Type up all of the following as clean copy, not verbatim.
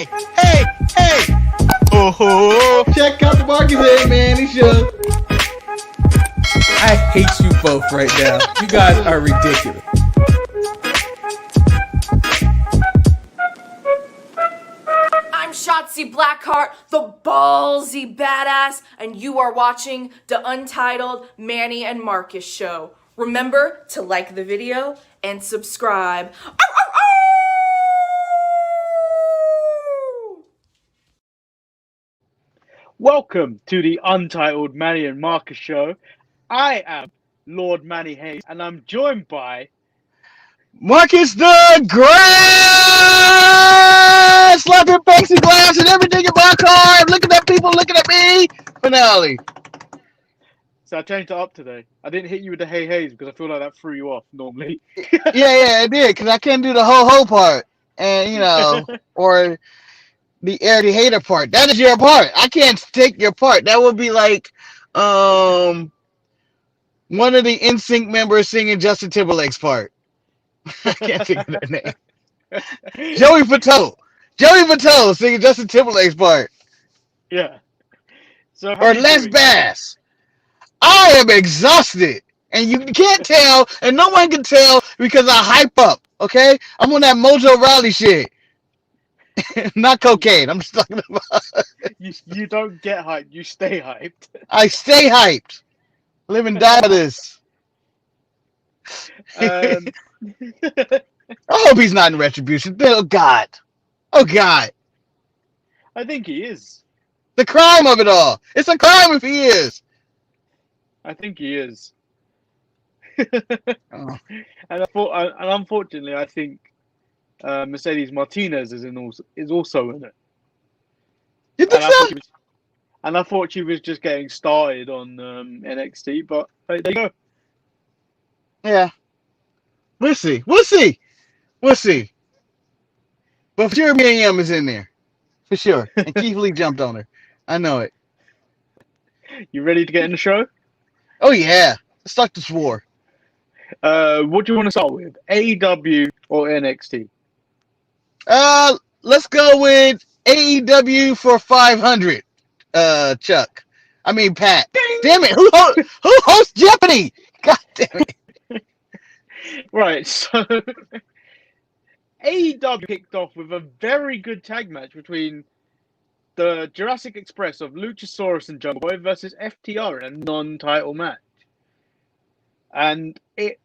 hey, hey, hey. Oh, check out the Marcus and Manny show. I hate you both right now. You guys are ridiculous. I'm Shotzi Blackheart, the ballsy badass, and you are watching the Untitled Manny and Marcus show. Remember to like the video and subscribe. Welcome to the Untitled Manny and Marcus show. I am Lord Manny Hayes, and I'm joined by Marcus the Great! Slapping plexiglass and everything in my car. Looking at people looking at me. Finale. So I changed it up today. I didn't hit you with the hey Hayes because I feel like that threw you off normally. yeah, it did, because I couldn't do the ho part. And, or the Eddie Hater part. That is your part. I can't take your part. That would be like one of the NSYNC members singing Justin Timberlake's part. I can't think of their name. Joey Fatone singing Justin Timberlake's part. Yeah. So or Les Bass. I am exhausted. And you can't tell, and no one can tell because I hype up, okay? I'm on that Mojo Riley shit. Not cocaine. I'm just talking about. You don't get hyped. You stay hyped. I stay hyped. Live and die by this. I hope he's not in retribution. Oh, God. Oh, God. I think he is. The crime of it all. It's a crime if he is. I think he is. Oh. And unfortunately, I think Mercedes Martinez is also in it. You think so? I thought she was just getting started on NXT, but there you go. Yeah. We'll see. But for sure, Miriam is in there. For sure. And Keith Lee jumped on her. I know it. You ready to get in the show? Oh, yeah. Let's start this war. What do you want to start with? AEW or NXT? Let's go with AEW for 500. Chuck. I mean, Pat. Damn it. Who hosts Jeopardy? God damn it. Right, so AEW kicked off with a very good tag match between the Jurassic Express of Luchasaurus and Jungle Boy versus FTR in a non-title match. And the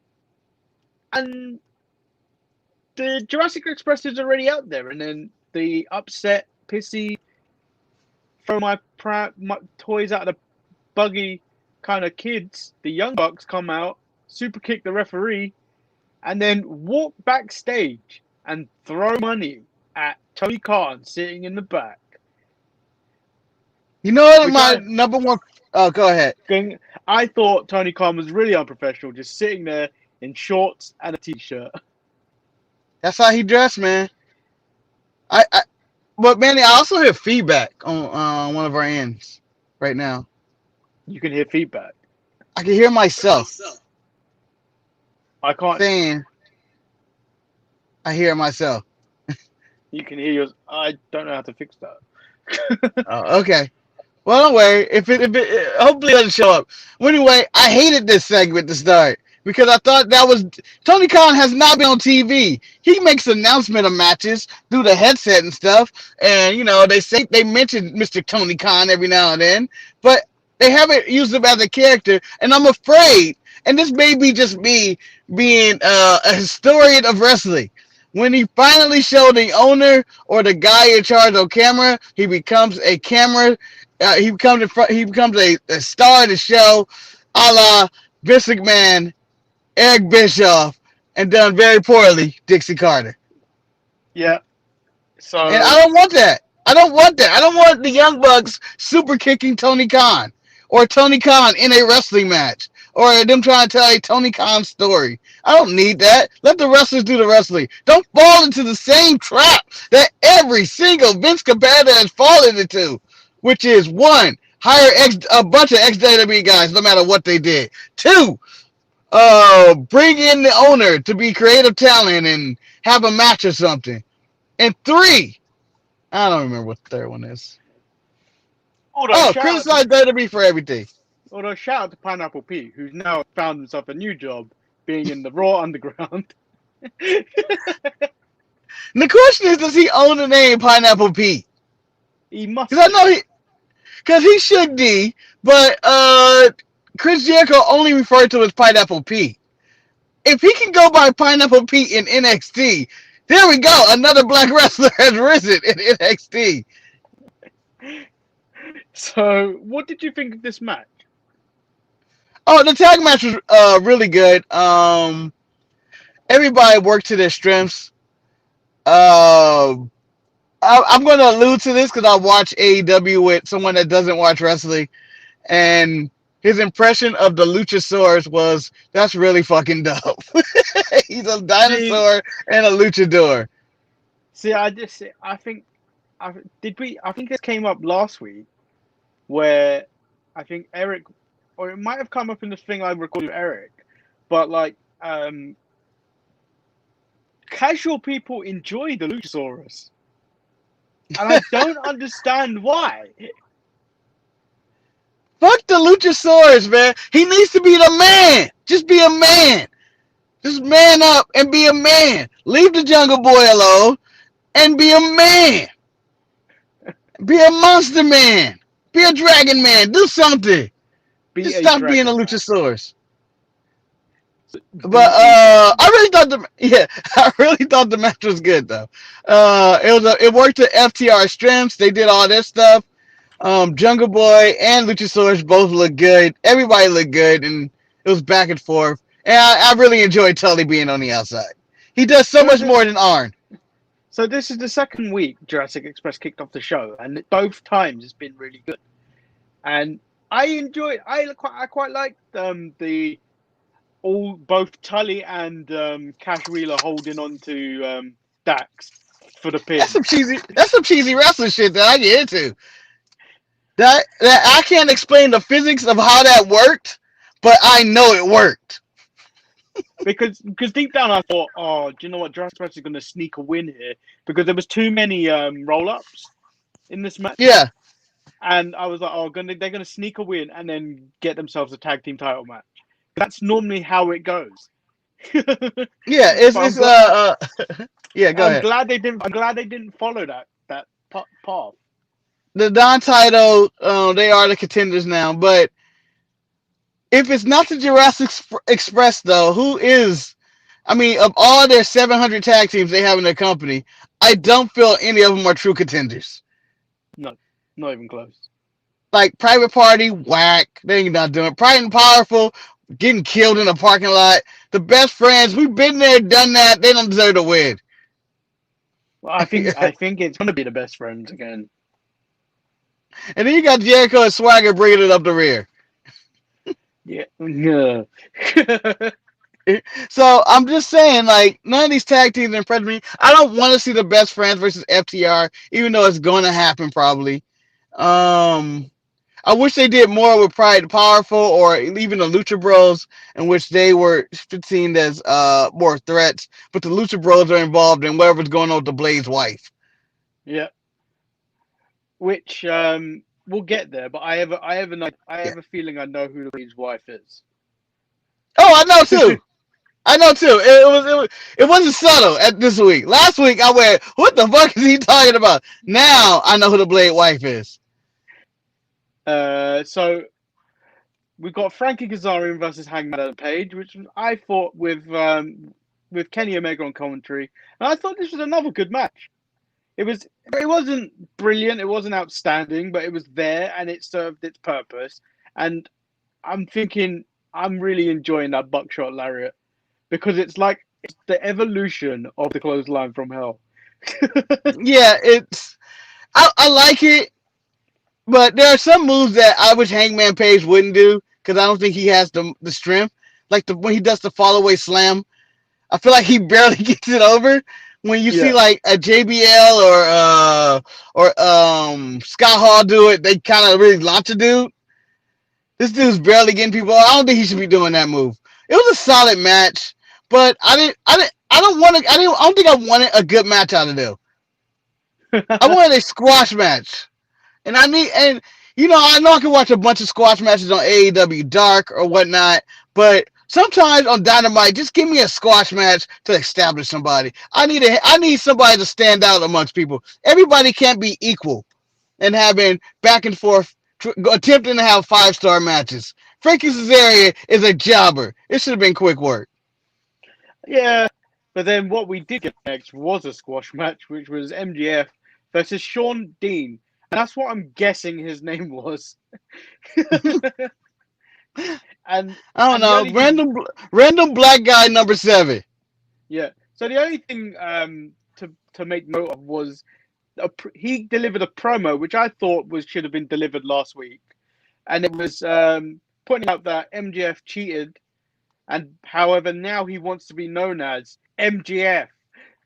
Jurassic Express is already out there, and then the upset, pissy, throw my toys out of the buggy kind of kids, the Young Bucks come out, super kick the referee, and then walk backstage and throw money at Tony Khan sitting in the back. You know what my number one... Oh, go ahead. I thought Tony Khan was really unprofessional, just sitting there in shorts and a t-shirt. That's how he dressed, man. But, Manny, I also hear feedback on one of our ends right now. You can hear feedback. I can hear myself. I can't. Saying, I hear myself. You can hear yours. I don't know how to fix that. Oh, okay. Well, don't worry. If it hopefully it doesn't show up. Well, anyway, I hated this segment to start because I thought that was Tony Khan has not been on TV. He makes announcement of matches through the headset and stuff, and they mention Mr. Tony Khan every now and then, but they haven't used him as a character, and I'm afraid. And this may be just me being a historian of wrestling. When he finally showed the owner or the guy in charge of camera, he becomes a camera. He becomes a star of the show, a la Vince McMahon, Eric Bischoff, and done very poorly, Dixie Carter. Yeah. So. And I don't want that. I don't want the Young Bucks super kicking Tony Khan or Tony Khan in a wrestling match. Or them trying to tell a Tony Khan story. I don't need that. Let the wrestlers do the wrestling. Don't fall into the same trap that every single Vince competitor has fallen into, which is 1, hire a bunch of ex-WWE guys no matter what they did. 2, bring in the owner to be creative talent and have a match or something. And 3, I don't remember what the third one is. Although shout criticize WWE for everything. shout out to Pineapple Pete, who's now found himself a new job being in the Raw Underground. And the question is, does he own the name Pineapple Pete? He must. Because I know because he should be, but Chris Jericho only referred to as Pineapple Pete. If he can go by Pineapple Pete in NXT, there we go. Another black wrestler has risen in NXT. So, what did you think of this match? Oh, the tag match was really good. Everybody worked to their strengths. I'm going to allude to this because I watch AEW with someone that doesn't watch wrestling, and his impression of the Luchasaurus was, that's really fucking dope. He's a dinosaur and a luchador. See, I think this came up last week, where I think Eric, or it might have come up in the thing I recorded with Eric, but like, casual people enjoy the Luchasaurus, and I don't understand why. Fuck the Luchasaurus, man. He needs to be the man. Just be a man. Just man up and be a man. Leave the Jungle Boy alone and be a man. Be a monster man. Be a dragon man. Do something. Just stop being a Luchasaurus. But I really thought the match was good though. It worked to FTR strengths. They did all this stuff. Jungle Boy and Luchasaurus both look good. Everybody looked good, and it was back and forth. And I really enjoyed Tully being on the outside. He does so much more than Arn. So this is the second week Jurassic Express kicked off the show, and both times it's been really good. And I enjoyed. I quite liked both Tully and Cash Wheeler holding on to Dax for the pin. That's some cheesy wrestling shit that I get into. That I can't explain the physics of how that worked, but I know it worked. Because deep down I thought, oh, do you know what? Jurassic Express is going to sneak a win here because there was too many roll-ups in this match. Yeah. And I was like, oh, they're going to sneak a win and then get themselves a tag team title match. That's normally how it goes. Yeah, it's yeah. Go ahead. I'm glad they didn't follow that path. The non-title, they are the contenders now. But if it's not the Jurassic Express, though, who is? I mean, of all their 700 tag teams they have in their company, I don't feel any of them are true contenders. No, not even close. Like Private Party, whack. They ain't not doing it. Pride and Powerful, getting killed in a parking lot. The Best Friends, we've been there, done that. They don't deserve to win. Well, I think it's going to be the Best Friends again. And then you got Jericho and Swagger bringing it up the rear. Yeah. So I'm just saying, like, none of these tag teams impress me. I don't want to see the Best Friends versus FTR, even though it's going to happen probably. I wish they did more with Pride and Powerful or even the Lucha Bros, in which they were seen as more threats. But the Lucha Bros are involved in whatever's going on with the Blade's wife. Yeah. Which we'll get there, but I have a feeling I know who the Blade's wife is. Oh, I know too. I know too. It wasn't subtle at this week. Last week I went, what the fuck is he talking about? Now I know who the Blade wife is. So we've got Frankie Kazarian versus Hangman Adam Page, which I thought with Kenny Omega on commentary, and I thought this was another good match. It wasn't brilliant, it wasn't outstanding, but it was there and it served its purpose. And I'm thinking I'm really enjoying that buckshot lariat because it's the evolution of the clothesline from hell. Yeah, I like it. But there are some moves that I wish Hangman Page wouldn't do because I don't think he has the strength. Like when he does the fall away slam, I feel like he barely gets it over. When you see like a JBL or Scott Hall do it, they kind of really launch a dude. This dude's barely getting people. I don't think he should be doing that move. It was a solid match, but I don't think I wanted a good match out of them. I wanted a squash match. And I know I can watch a bunch of squash matches on AEW Dark or whatnot, but sometimes on Dynamite, just give me a squash match to establish somebody. I need somebody to stand out amongst people. Everybody can't be equal and having back and forth, attempting to have 5-star matches. Frankie Cesario is a jobber. It should have been quick work. Yeah, but then what we did get next was a squash match, which was MGF versus Sean Dean. And that's what I'm guessing his name was. And I don't know. Random black guy number 7. Yeah. So the only thing to make note of was he delivered a promo, which I thought should have been delivered last week, and it was pointing out that MGF cheated, and however now he wants to be known as MGF,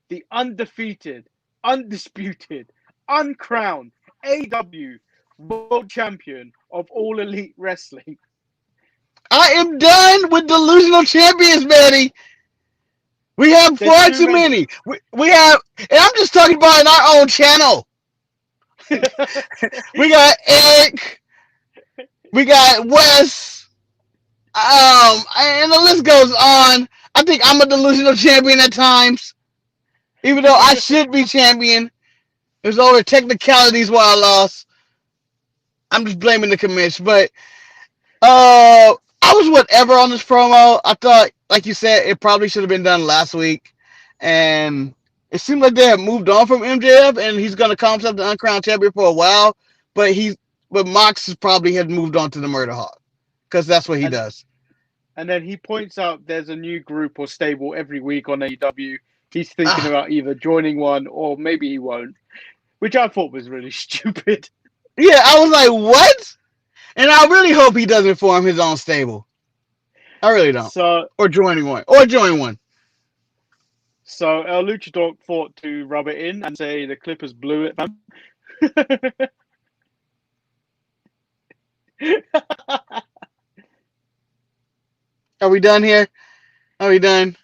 the undefeated, undisputed, uncrowned AEW World Champion of All Elite Wrestling. I am done with delusional champions, Manny. We have far too many. We have, and I'm just talking about in our own channel. We got Eric. We got Wes. And the list goes on. I think I'm a delusional champion at times, even though I should be champion. There's over technicalities why I lost. I'm just blaming the commission, but I was whatever on this promo. I thought, like you said, it probably should have been done last week, and it seemed like they have moved on from MJF, and he's going to call himself the uncrowned champion for a while. But Mox probably had moved on to the Murderhawk because that's what he does. And then he points out there's a new group or stable every week on AEW. He's thinking about either joining one or maybe he won't, which I thought was really stupid. Yeah, I was like, what? And I really hope he doesn't form his own stable. I really don't. Or join one. So El Luchador thought to rub it in and say the Clippers blew it, man. Are we done here? Are we done?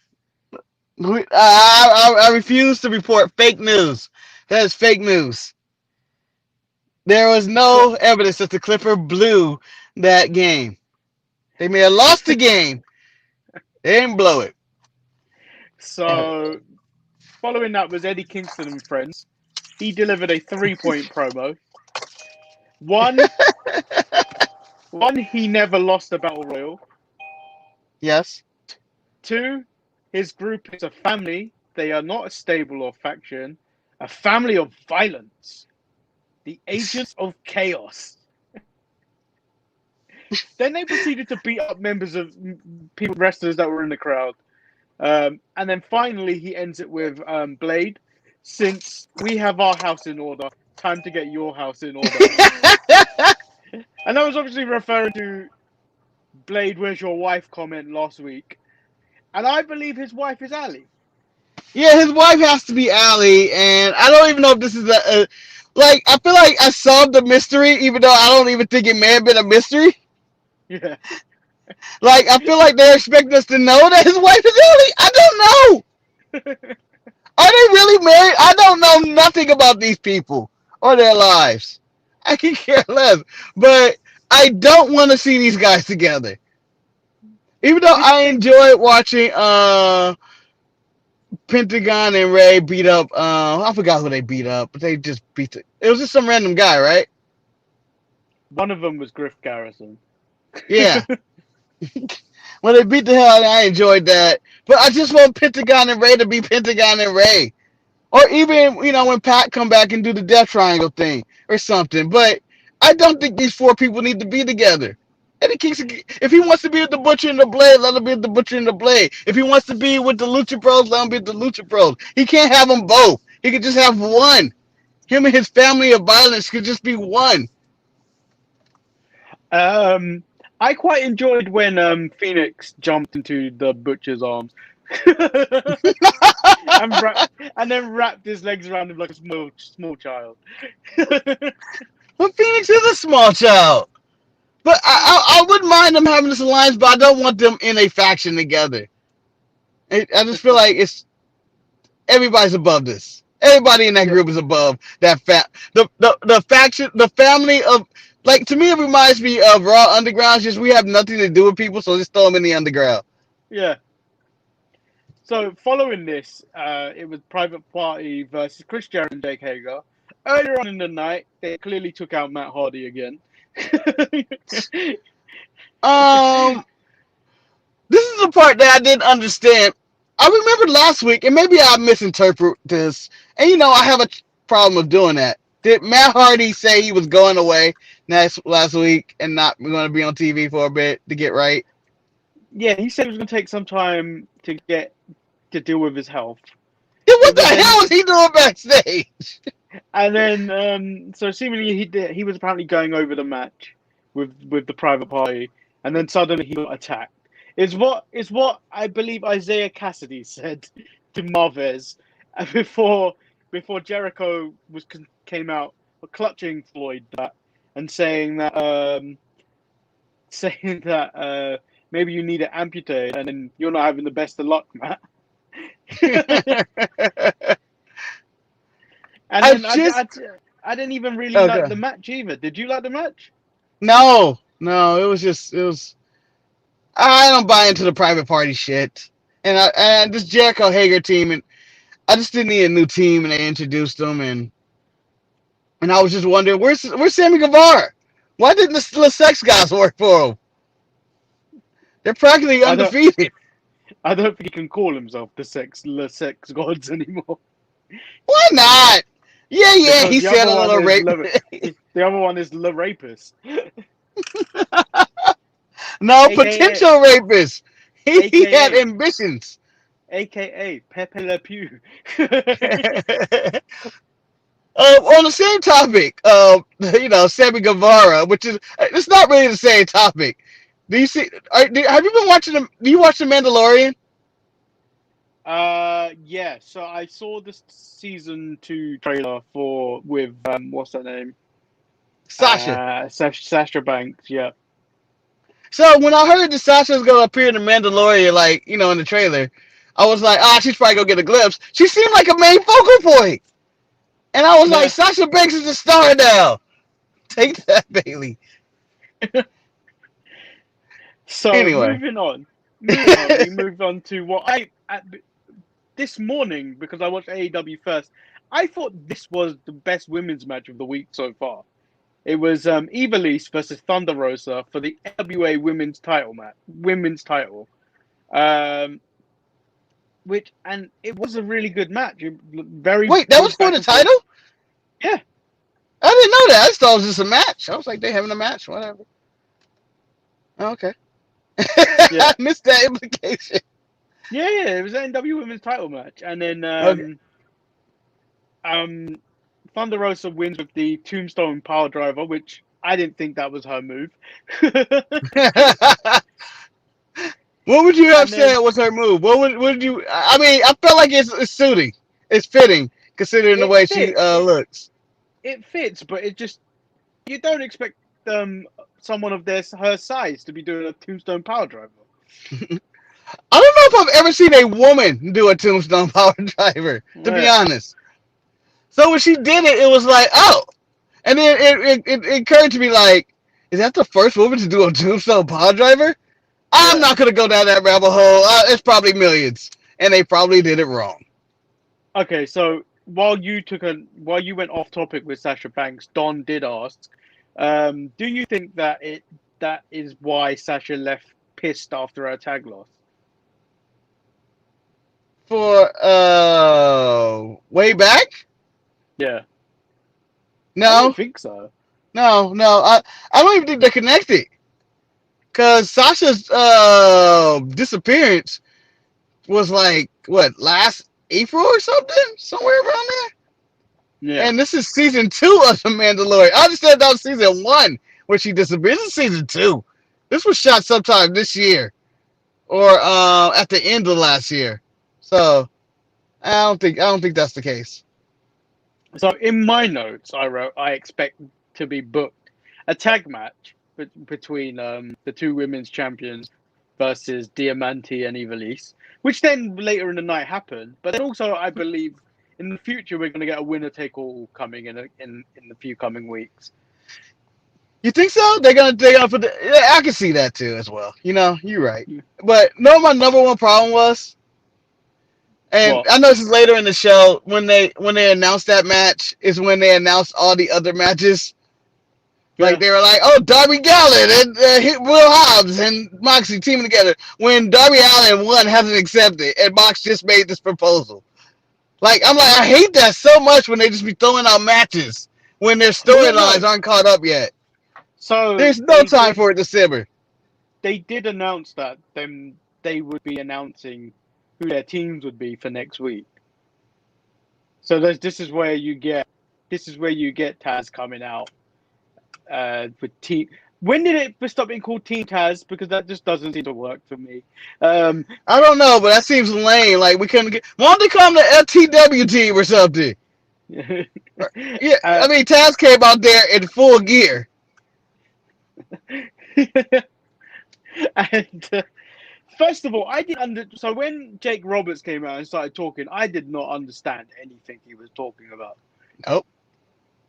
I refuse to report fake news. That is fake news. There was no evidence that the Clipper blew that game. They may have lost the game. They didn't blow it. So, following that was Eddie Kingston and friends. He delivered a 3-point promo. One, he never lost a battle royal. Yes. 2, his group is a family. They are not a stable or faction. A family of violence. The Agents of Chaos. Then they proceeded to beat up members of wrestlers that were in the crowd. And then finally, he ends it with Blade. Since we have our house in order, time to get your house in order. And I was obviously referring to Blade, where's your wife comment last week. And I believe his wife is Ali. Yeah, his wife has to be Ali. And I don't even know if this is I feel like I solved the mystery, even though I don't even think it may have been a mystery. Yeah. Like, I feel like they're expecting us to know that his wife is Ali. I don't know. Are they really married? I don't know nothing about these people or their lives. I can care less. But I don't want to see these guys together. Even though I enjoyed watching Pentagon and Ray beat up, I forgot who they beat up, but they just beat it. It was just some random guy, right? One of them was Griff Garrison. Yeah. When they beat the hell out of it, I enjoyed that. But I just want Pentagon and Ray to be Pentagon and Ray. Or even, when Pat come back and do the Death Triangle thing or something. But I don't think these 4 people need to be together. Eddie Kingston, if he wants to be with the Butcher and the Blade, let him be with the Butcher and the Blade. If he wants to be with the Lucha Bros, let him be with the Lucha Bros. He can't have them both. He could just have one. Him and his family of violence could just be one. I quite enjoyed when Phoenix jumped into the Butcher's arms. and then wrapped his legs around him like a small child. Well, Phoenix is a small child. But I wouldn't mind them having this alliance, but I don't want them in a faction together. I just feel like everybody's above this. Everybody in that group is above that the faction, the family of, like, to me it reminds me of Raw Underground. Just we have nothing to do with people, so just throw them in the underground. Yeah. So following this, it was Private Party versus Chris Jericho and Jake Hager. Earlier on in the night, they clearly took out Matt Hardy again. This is the part that I didn't understand. I remember last week, and maybe I misinterpret this, and I have a problem with doing that. Did Matt Hardy say he was going away last week and not going to be on TV for a bit to get right? Yeah, he said it was going to take some time to deal with his health. Then what the hell was he doing backstage? And then, so seemingly he was apparently going over the match with the Private Party, and then suddenly he got attacked. Is what I believe Isaiah Cassidy said to Marvez before Jericho came out clutching Floyd and saying that maybe you need to amputate, and then you're not having the best of luck, Matt. And then I didn't even really like the match either. Did you like the match? No, it was. I don't buy into the Private Party shit, and this Jericho Hager team, and I just didn't need a new team, and they introduced them, and I was just wondering where's Sammy Guevara? Why didn't the sex guys work for him? They're practically undefeated. I don't think he can call himself the sex gods anymore. Why not? Yeah, he said a little rape. The other one is the rapist. No, AKA, potential rapist. He had ambitions. AKA Pepe Le Pew. On the same topic, Sammy Guevara, which is, it's not really the same topic. Do you see? Have you been watching do you watch The Mandalorian? Yeah. So I saw the season 2 trailer with what's her name? Sasha. Sasha Banks. Yeah. So when I heard that Sasha was gonna appear in The Mandalorian, in the trailer, I was like, she's probably gonna get a glimpse. She seemed like a main focal point, and I was like, Sasha Banks is a star now. Take that, Bailey. So anyway, moving on, we moved on to what this morning, because I watched AEW first. I thought this was the best women's match of the week so far. It was Ivelisse versus Thunder Rosa for the NWA women's title. And it was a really good match. Wait, that was for the title? Yeah. I didn't know that. I just thought it was just a match. I was like, they having a match, whatever. Oh, okay. Yeah. I missed that implication. Yeah, it was an NWA women's title match. And then Thunder Rosa wins with the Tombstone Power Driver, which I didn't think that was her move. What would you have said was her move? What would you? I mean, I felt like it's suiting. It's fitting, considering the way she looks. It fits, but you don't expect someone of her size to be doing a Tombstone Power Driver. I don't know if I've ever seen a woman do a Tombstone Power Driver, to be honest. So when she did it, it was like, oh. And then it occurred to me, like, is that the first woman to do a Tombstone Power Driver? I'm not going to go down that rabbit hole. It's probably millions. And they probably did it wrong. Okay, so while you went off topic with Sasha Banks, Don did ask, do you think that is why Sasha left pissed after her tag loss? For way back? Yeah. No. I don't think so. No. I don't even think they're connected. Because Sasha's disappearance was like, what, last April or something? Somewhere around there? Yeah. And this is season 2 of The Mandalorian. I understand that was season 1 where she disappeared. This is season 2. This was shot sometime this year. Or at the end of last year. So I don't think that's the case. So in my notes, I wrote, I expect to be booked a tag match between the 2 women's champions versus Diamante and Ivelisse, which then later in the night happened. But then also, I believe in the future we're going to get a winner take all coming in the few coming weeks. You think so? They're gonna put the. Yeah, I can see that too as well. You're right. Yeah. But no, my number one problem was, and What? I know this is later in the show when they announced that match is when they announced all the other matches. Like they were like, oh, Darby Allin and Will Hobbs and Moxie teaming together. When Darby Allin one hasn't accepted and Mox just made this proposal. Like I'm like, I hate that so much when they just be throwing out matches when their storylines aren't caught up yet. So there's no time for it to simmer. They did announce that they would be announcing who their teams would be for next week. So this is where you get Taz coming out with team. When did it stop being called Team Taz? Because that just doesn't seem to work for me. I don't know, but that seems lame. Like we couldn't get. Why don't they call them the FTW team or something? Yeah, I mean Taz came out there in full gear. And first of all, I didn't so when Jake Roberts came out and started talking, I did not understand anything he was talking about. Nope.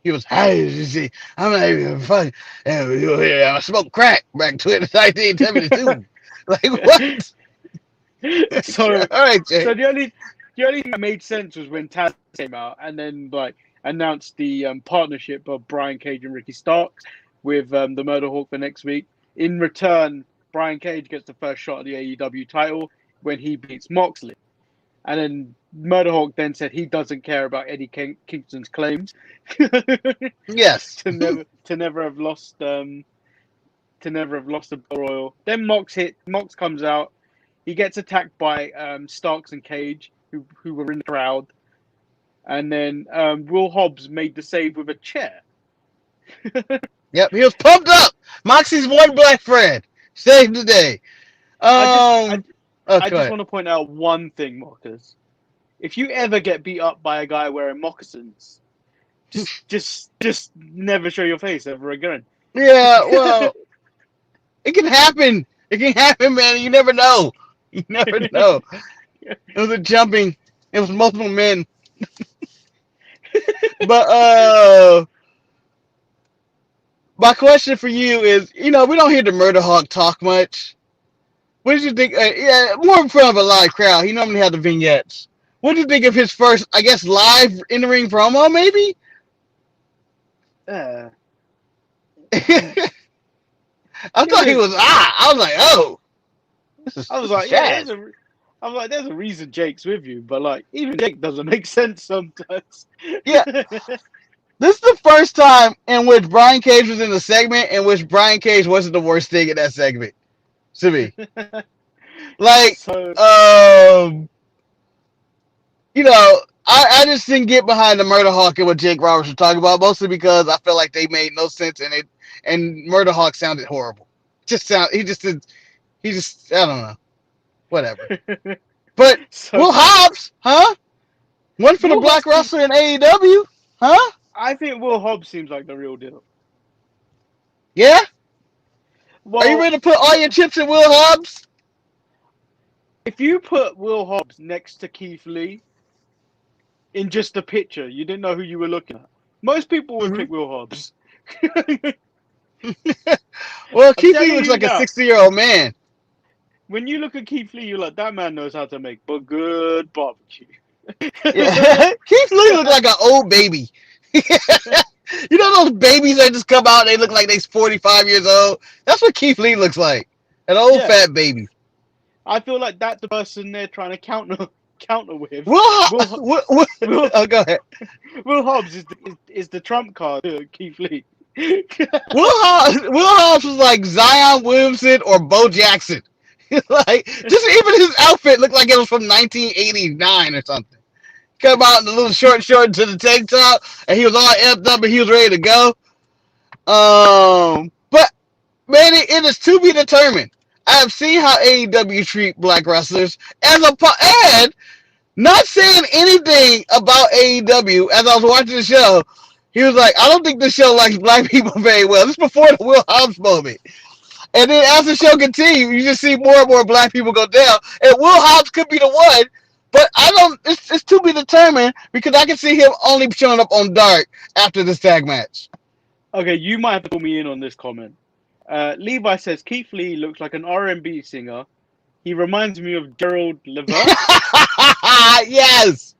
He was, hey, I'm not even fun. I smoked crack back in 1972. Like what? So all right, Jake. So the only thing that made sense was when Taz came out and then like announced the partnership of Brian Cage and Ricky Starks with the Murderhawk for next week. In return, Brian Cage gets the first shot at the AEW title when he beats Moxley. And then Murderhawk then said he doesn't care about Eddie Kingston's claims. Yes. to never have lost the Battle Royal. Then Mox comes out. He gets attacked by Starks and Cage, who were in the crowd. And then Will Hobbs made the save with a chair. Yep, he was pumped up. Moxie's one black friend saved the day. I just want to point out one thing, Marcus. If you ever get beat up by a guy wearing moccasins, just never show your face ever again. Yeah, well, it can happen. It can happen, man. You never know. You never know. It was it was multiple men. But my question for you is, we don't hear the Murderhawk talk much. What did you think? More in front of a live crowd. He normally had the vignettes. What did you think of his first, I guess, live in-ring promo, maybe? I thought he was, I was like, oh. There's a reason Jake's with you, but like, even Jake doesn't make sense sometimes. Yeah. This is the first time in which Brian Cage was in the segment in which Brian Cage wasn't the worst thing in that segment. To me. Like, I just didn't get behind the Murderhawk and what Jake Roberts was talking about, mostly because I felt like they made no sense in it, and Murderhawk sounded horrible. I don't know. Whatever. But Will Hobbs, huh? One for the black wrestler in AEW, huh? I think Will Hobbs seems like the real deal. Yeah? Well, are you ready to put all your chips in Will Hobbs? If you put Will Hobbs next to Keith Lee in just a picture, you didn't know who you were looking at. Most people would pick Will Hobbs. Well, Keith Lee looks like a 60-year-old man. When you look at Keith Lee, you're like, that man knows how to make a good barbecue. Yeah. Keith Lee looks like an old baby. You know those babies that just come out and they look like they're 45 years old? That's what Keith Lee looks like. An old fat baby. I feel like that's the person they're trying to counter with. Oh, go ahead. Will Hobbs is the trump card to Keith Lee. Will Hobbs was like Zion Williamson or Bo Jackson. Like, just even his outfit looked like it was from 1989 or something. Come out in a little short to the tank top, and he was all amped up and he was ready to go. But man, it is to be determined. I have seen how AEW treat black wrestlers and not saying anything about AEW as I was watching the show. He was like, I don't think this show likes black people very well. This is before the Will Hobbs moment. And then as the show continues, you just see more and more black people go down. And Will Hobbs could be the one But I don't. It's to be determined because I can see him only showing up on Dark after this tag match. Okay, you might have to pull me in on this comment. Levi says Keith Lee looks like an R&B singer. He reminds me of Gerald Levert. Yes,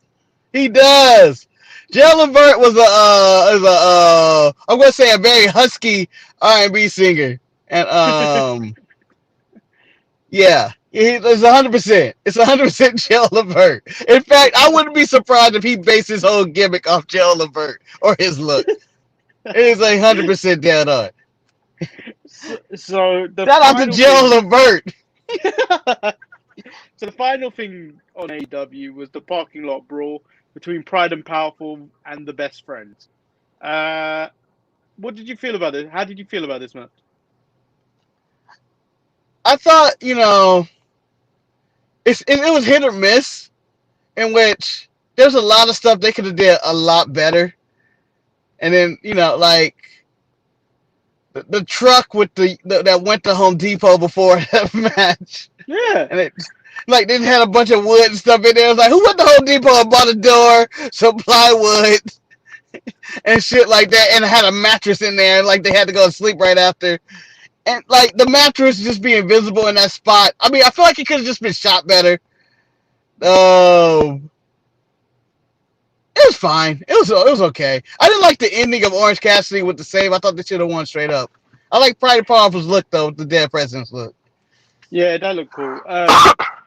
he does. Joe Levert was I'm gonna say a very husky R&B singer, and yeah, it's 100%. It's 100% Joe Levert. In fact, I wouldn't be surprised if he based his whole gimmick off Joe Levert or his look. It is 100% dead on. So the Shout out to Joe Levert. So the final thing on AEW was the parking lot brawl between Pride and Powerful and the Best Friends. What did you feel about it? How did you feel about this match? I thought, it was hit or miss, in which there's a lot of stuff they could have did a lot better. And then, like the truck with that went to Home Depot before that match. Yeah. And it like they had a bunch of wood and stuff in there. It was like, who went to Home Depot and bought a door, some plywood, and shit like that, and had a mattress in there, and like they had to go to sleep right after. And like the mattress just being visible in that spot. I mean, I feel like it could have just been shot better. It was fine. It was okay. I didn't like the ending of Orange Cassidy with the save. I thought they should have won straight up. I like Pride and Powerful's look though, the Dead President's look. Yeah, that looked cool.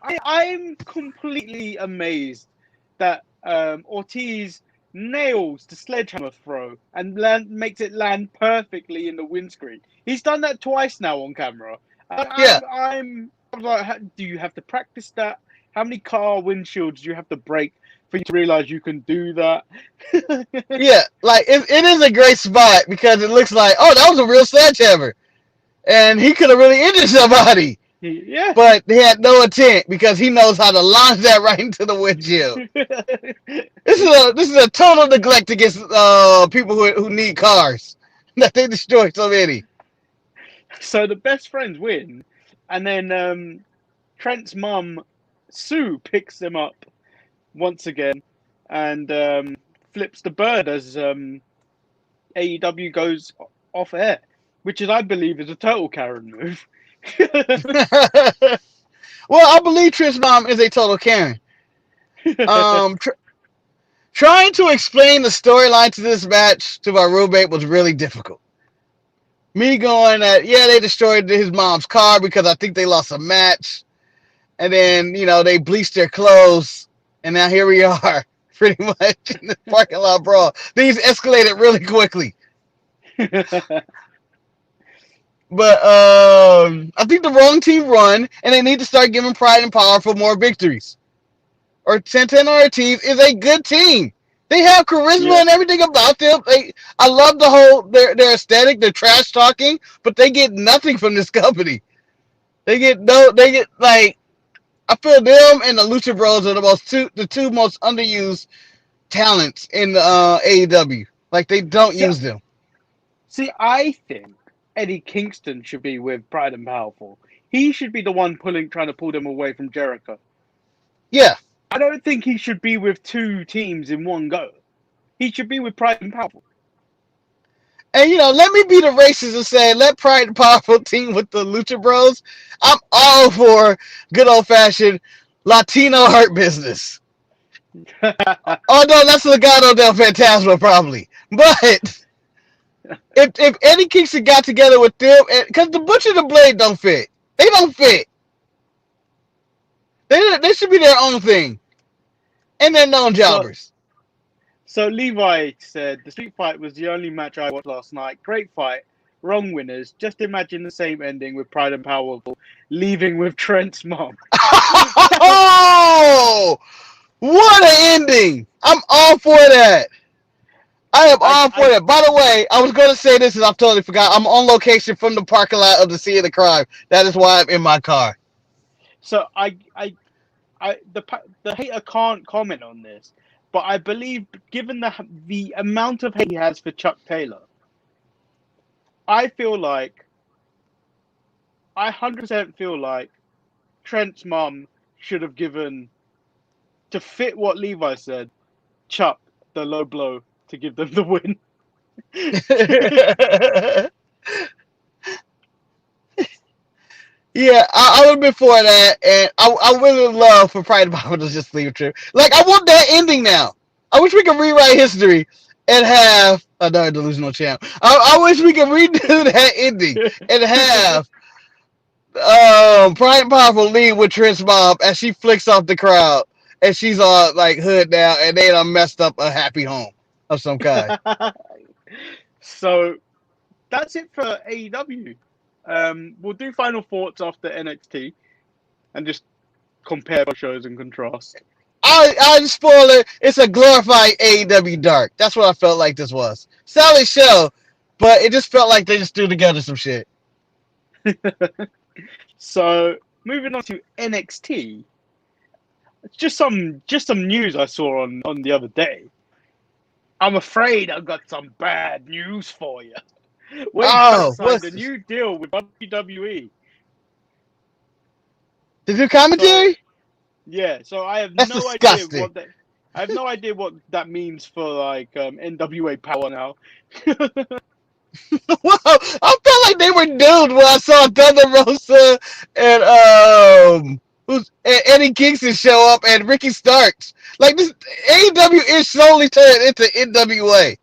I'm completely amazed that Ortiz nails the sledgehammer throw and makes it land perfectly in the windscreen. He's done that twice now on camera. Yeah. I'm like, do you have to practice that? How many car windshields do you have to break for you to realize you can do that? Yeah, like it is a great spot because it looks like, oh, that was a real sledgehammer, and he could have really injured somebody. Yeah. But he had no intent because he knows how to launch that right into the windshield. This is a total neglect against people who need cars that they destroy so many. So the Best Friends win, and then Trent's mum, Sue, picks them up once again and flips the bird as AEW goes off air, which I believe is a total Karen move. Well, I believe Trent's mom is a total Karen. Trying to explain the storyline to this match to my roommate was really difficult. Me going that, yeah, they destroyed his mom's car because I think they lost a match. And then, they bleached their clothes. And now here we are, pretty much in the parking lot brawl. Things escalated really quickly. But I think the wrong team won, and they need to start giving Pride and Powerful more victories. Or Santana Ortiz is a good team. They have charisma and everything about them. I love the whole their aesthetic. They're trash talking, but they get nothing from this company. They get like, I feel them and the Lucha Bros are the two most underused talents in the AEW. Like they don't use them. See, I think Eddie Kingston should be with Pride and Powerful. He should be the one trying to pull them away from Jericho. Yeah. I don't think he should be with two teams in one go. He should be with Pride and Powerful. And, let me be the racist and say, let Pride and Powerful team with the Lucha Bros. I'm all for good old-fashioned Latino hurt business. Although that's Legado del Fantasma, probably. But if Eddie Kingston got together with them, because the Butcher and the Blade don't fit. They don't fit. They should be their own thing. And they're known jobbers. So Levi said, the street fight was the only match I watched last night. Great fight. Wrong winners. Just imagine the same ending with Pride and Powerful leaving with Trent's mom. Oh! What an ending! I'm all for that. I am all for that. By the way, I was going to say this and I totally forgot. I'm on location from the parking lot of the Scene of the Crime. That is why I'm in my car. So the hater can't comment on this, but I believe, given the amount of hate he has for Chuck Taylor, I 100% feel like Trent's mom should have given to fit what Levi said, Chuck the low blow to give them the win. Yeah, I would have been for that, and I would have loved for Pride Power to just leave it true. Like, I want that ending now. I wish we could rewrite history and have another delusional champ. I wish we could redo that ending and have Pride and Powerful lead with Trish Bob as she flicks off the crowd and she's all like hood now, and they done messed up a happy home of some kind. So that's it for AEW. We'll do final thoughts after NXT and just compare both shows and contrast. I just spoil it. It's a glorified AEW Dark. That's what I felt like this was. Solid show, but it just felt like they just threw together some shit. So moving on to NXT, just some news I saw on the other day. I'm afraid I've got some bad news for you. Wade signed a new deal with WWE. Did you commentary? Yeah, so I have That's no disgusting. idea what that means for like NWA Power now. Well, I felt like they were doomed when I saw Thunder Rosa and Eddie Kingston show up and Ricky Starks. Like, this AEW is slowly turned into NWA.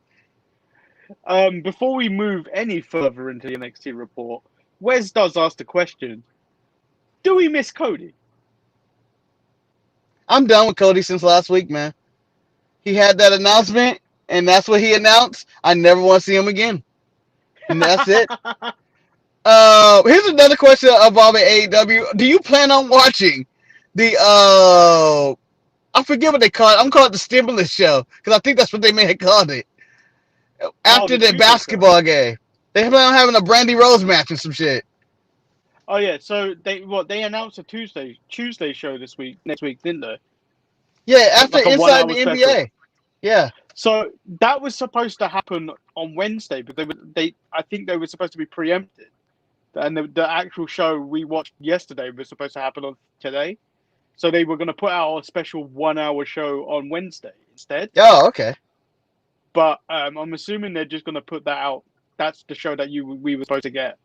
Before we move any further into the NXT report, Wes does ask the question: do we miss Cody? I'm done with Cody since last week, man. He had that announcement, and that's what he announced. I never want to see him again. And that's it. Here's another question about AEW. Do you plan on watching the I forget what they call it. I'm calling it the stimulus show because I think that's what they may have called it. After the basketball game, they plan on having a Brandy Rose match and some shit. Oh yeah, so they announced a Tuesday show next week, didn't they? Yeah, after Like Inside the special. NBA. Yeah. So that was supposed to happen on Wednesday, but I think they were supposed to be preempted, and the actual show we watched yesterday was supposed to happen on today. So they were going to put out a special 1 hour show on Wednesday instead. Oh, okay. But I'm assuming they're just going to put that out. That's the show that we were supposed to get,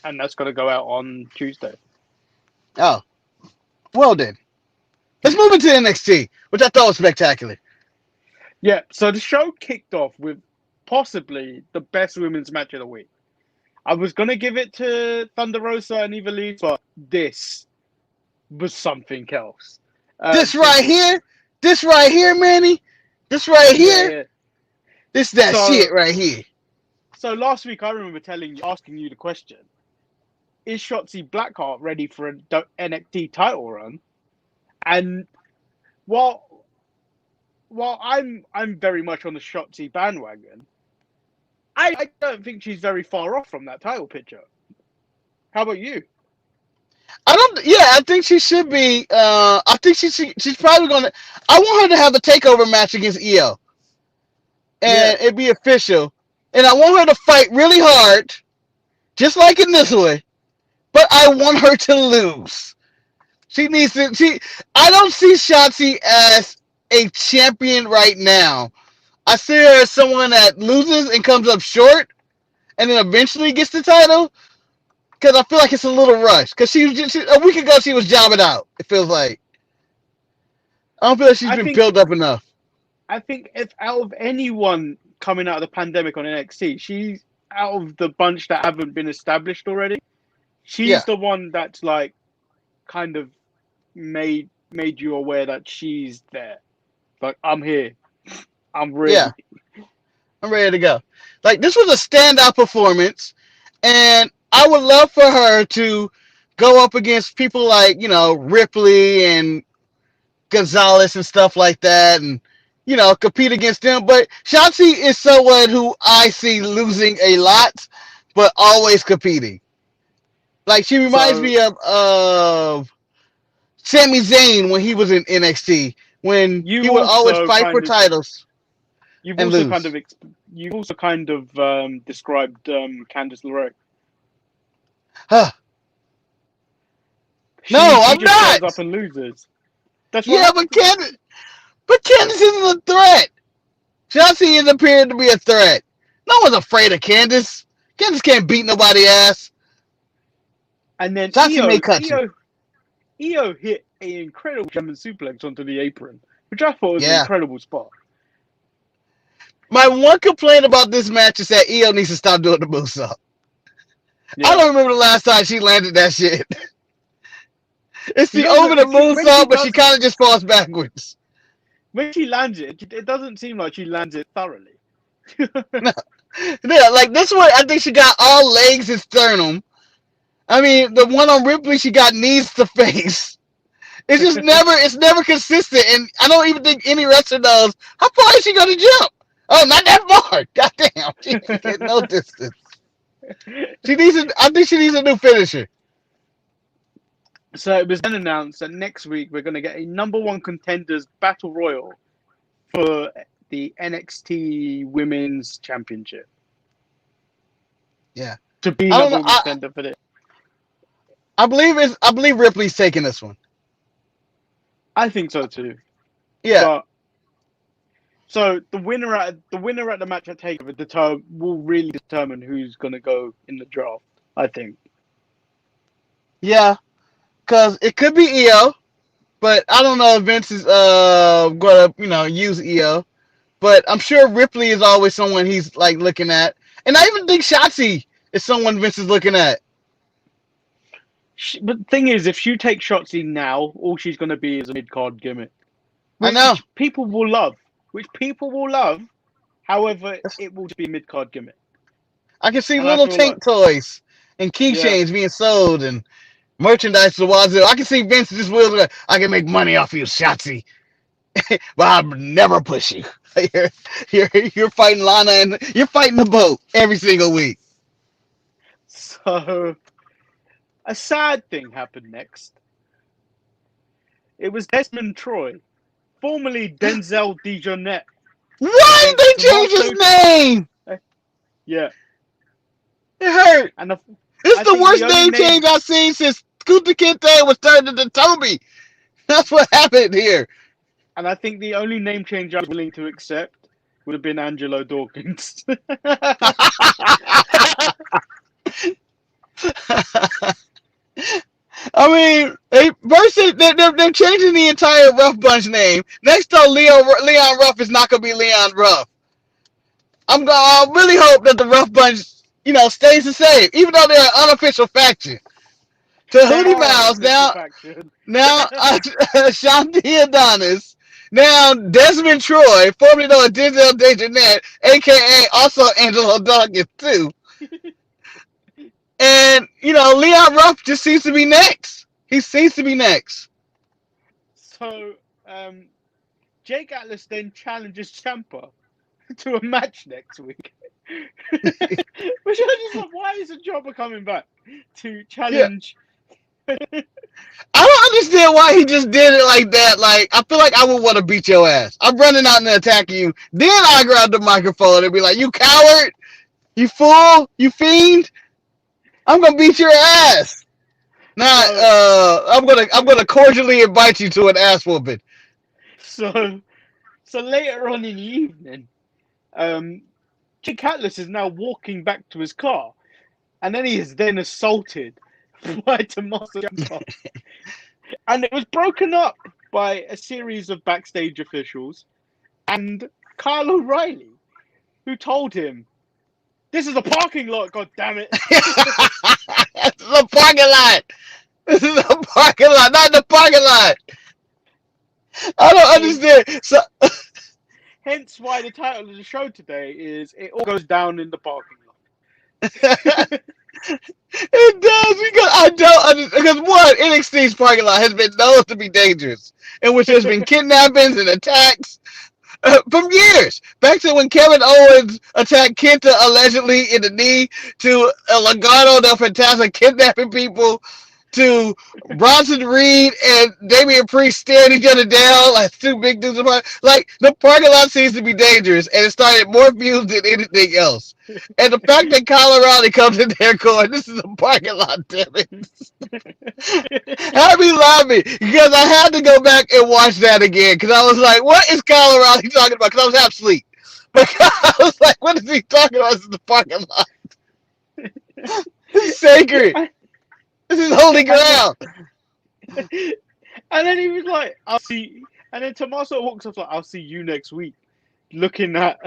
and that's going to go out on Tuesday. Oh, well then. Let's move into NXT, which I thought was spectacular. Yeah, so the show kicked off with possibly the best women's match of the week. I was going to give it to Thunder Rosa and Eva Lee, but this was something else. This right here, Manny. This right here. Yeah. This that shit right here. So last week I remember asking you the question: is Shotzi Blackheart ready for an NXT title run? And while I'm very much on the Shotzi bandwagon, I don't think she's very far off from that title picture. How about you? I think she should be. I think she's probably gonna. I want her to have a takeover match against Io, and it be official. And I want her to fight really hard, just like in this way. But I want her to lose. She needs to. I don't see Shotzi as a champion right now. I see her as someone that loses and comes up short, and then eventually gets the title. Because I feel like it's a little rushed. Because a week ago she was jobbing out. It feels like. I don't feel like she's been built up enough. I think if out of anyone coming out of the pandemic on NXT, she's out of the bunch that haven't been established already. She's the one that's like kind of made you aware that she's there. Like, I'm here. I'm ready. Yeah. I'm ready to go. Like, this was a standout performance, and I would love for her to go up against people like, Ripley and Gonzalez and stuff like that, and, compete against them. But Shotzi is someone who I see losing a lot, but always competing. Like, she reminds me of Sami Zayn when he was in NXT, when he would always fight for titles. You've also kind of described Candice LeRae. Huh. No, I'm not. Up and loses. That's what Yeah, happened. but Candice isn't a threat. Shotzi is appearing to be a threat. No one's afraid of Candice. Candice can't beat nobody ass. And then Shotzi may cut you. Io hit an incredible German suplex onto the apron, which I thought was an Yeah. incredible spot. My one complaint about this match is that Io needs to stop doing the moonsault. Yeah. I don't remember the last time she landed that shit. It's the You know, over the when she moonsault, but does she kind of just falls backwards. When she lands it doesn't seem like she lands it thoroughly. Yeah, like this one, I think she got all legs and sternum. I mean, the one on Ripley, she got knees to face. It's never consistent, and I don't even think any wrestler knows how far is she gonna jump. Oh, not that far. Goddamn, she ain't getting no distance. I think she needs a new finisher. So it was then announced that next week we're going to get a number one contenders battle royal for the NXT Women's Championship. Yeah, To be I don't number know, one contender for this. I believe Ripley's taking this one. I think so too. Yeah, But, so the winner at the match at Takeover will really determine who's going to go in the draft. I think. yeah, because it could be Io, but I don't know if Vince is gonna use Io. But I'm sure Ripley is always someone he's like looking at, and I even think Shotzi is someone Vince is looking at. But the thing is, if you take Shotzi now, all she's going to be is a mid-card gimmick. I know. Which people will love. However, it will just be a mid-card gimmick. I can see And little tank toys and keychains being sold and merchandise to the wazoo. I can see Vince just wheels. I can make money off you, Shotzi, but I'll never push you. You're fighting Lana and you're fighting the boat every single week. So, a sad thing happened next. It was Desmond Troy, formerly Denzel DeJohnette. Why did they change his name? Yeah. It hurt. And It's the worst name change I've seen since Scooter Kinte was turned into Toby. That's what happened here. And I think the only name change I was willing to accept would have been Angelo Dawkins. I mean, they're changing the entire Rough Bunch name. Next though, Leon Ruff is not going to be Leon Ruff. I really hope that the Rough Bunch, stays the same, even though they're an unofficial faction. To Hootie Mouse, now Shanti Adonis, now Desmond Troy, formerly known as Denzel DeJohnette, a.k.a. also Angelo Dawkins, too. And, Leon Ruff just seems to be next. He seems to be next. So, Jake Atlas then challenges Ciampa to a match next week. Which I just like, why is Ciampa coming back to challenge? Yeah. I don't understand why he just did it like that. Like, I feel like I would want to beat your ass. I'm running out and attacking you. Then I grab the microphone and be like, you coward! You fool! You fiend! I'm gonna beat your ass. Now, I'm gonna cordially invite you to an ass whooping. So later on in the evening, Jake Atlas is now walking back to his car, and then he is then assaulted by Tommaso Ciampa, and it was broken up by a series of backstage officials and Kyle O'Reilly, who told him, "This is a parking lot, God damn it!" This is a parking lot. This is a parking lot, not the parking lot. I don't understand. So, hence why the title of the show today is "It All Goes Down in the Parking Lot." It does, because I don't understand. Because one, NXT's parking lot has been known to be dangerous, in which there's been kidnappings and attacks. From years, back to when Kevin Owens attacked Kenta allegedly in the knee, to Legado del Fantasma kidnapping people, to Bronson Reed and Damian Priest staring each other down like two big dudes apart. Like the parking lot seems to be dangerous, and it started more views than anything else. And the fact that Colorado comes in there going, "This is a parking lot, damn it." Had me laughing because I had to go back and watch that again because I was like, "What is Colorado talking about?" Because I was half asleep. But I was like, "What is he talking about? This is the parking lot. This is sacred. This is holy ground." And then he was like, "I'll see." And then Tommaso walks up like, "I'll see you next week," looking at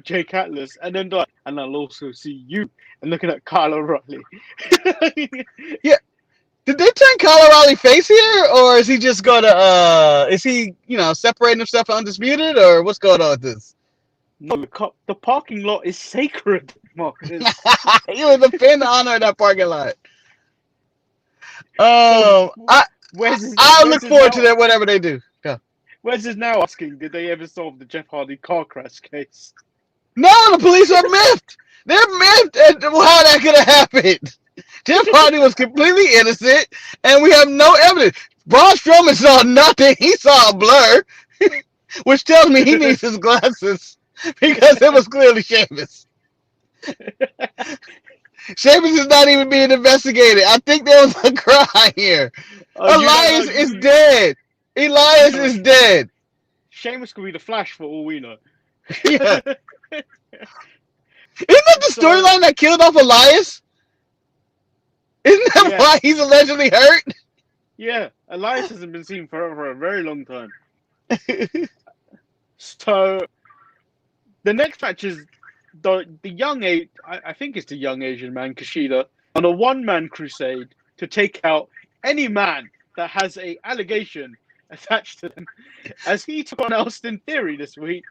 Jake Atlas, and then like, "And I'll also see you," and looking at Kyle O'Reilly. Yeah. Did they turn Kyle O'Reilly face here, or is he just gonna is he separating himself from Undisputed, or what's going on with this? No, the parking lot is sacred, Marcus. He was a pin honor in that parking lot. So, I look forward to that whatever they do. Go. Wes is now asking, did they ever solve the Jeff Hardy car crash case? No, the police are miffed. They're miffed at how that could have happened. Jeff Hardy was completely innocent, and we have no evidence. Braun Strowman saw nothing. He saw a blur, which tells me he needs his glasses because it was clearly Sheamus. Sheamus is not even being investigated. I think there was a crime here. Elias is dead. Elias is dead. Sheamus could be the Flash for all we know. Yeah. Isn't that the storyline that killed off Elias? Isn't that why he's allegedly hurt? Yeah, Elias hasn't been seen for a very long time. So, the next match is the young I think it's the young Asian man, Kushida, on a one-man crusade to take out any man that has a allegation attached to them, as he took on Austin Theory this week.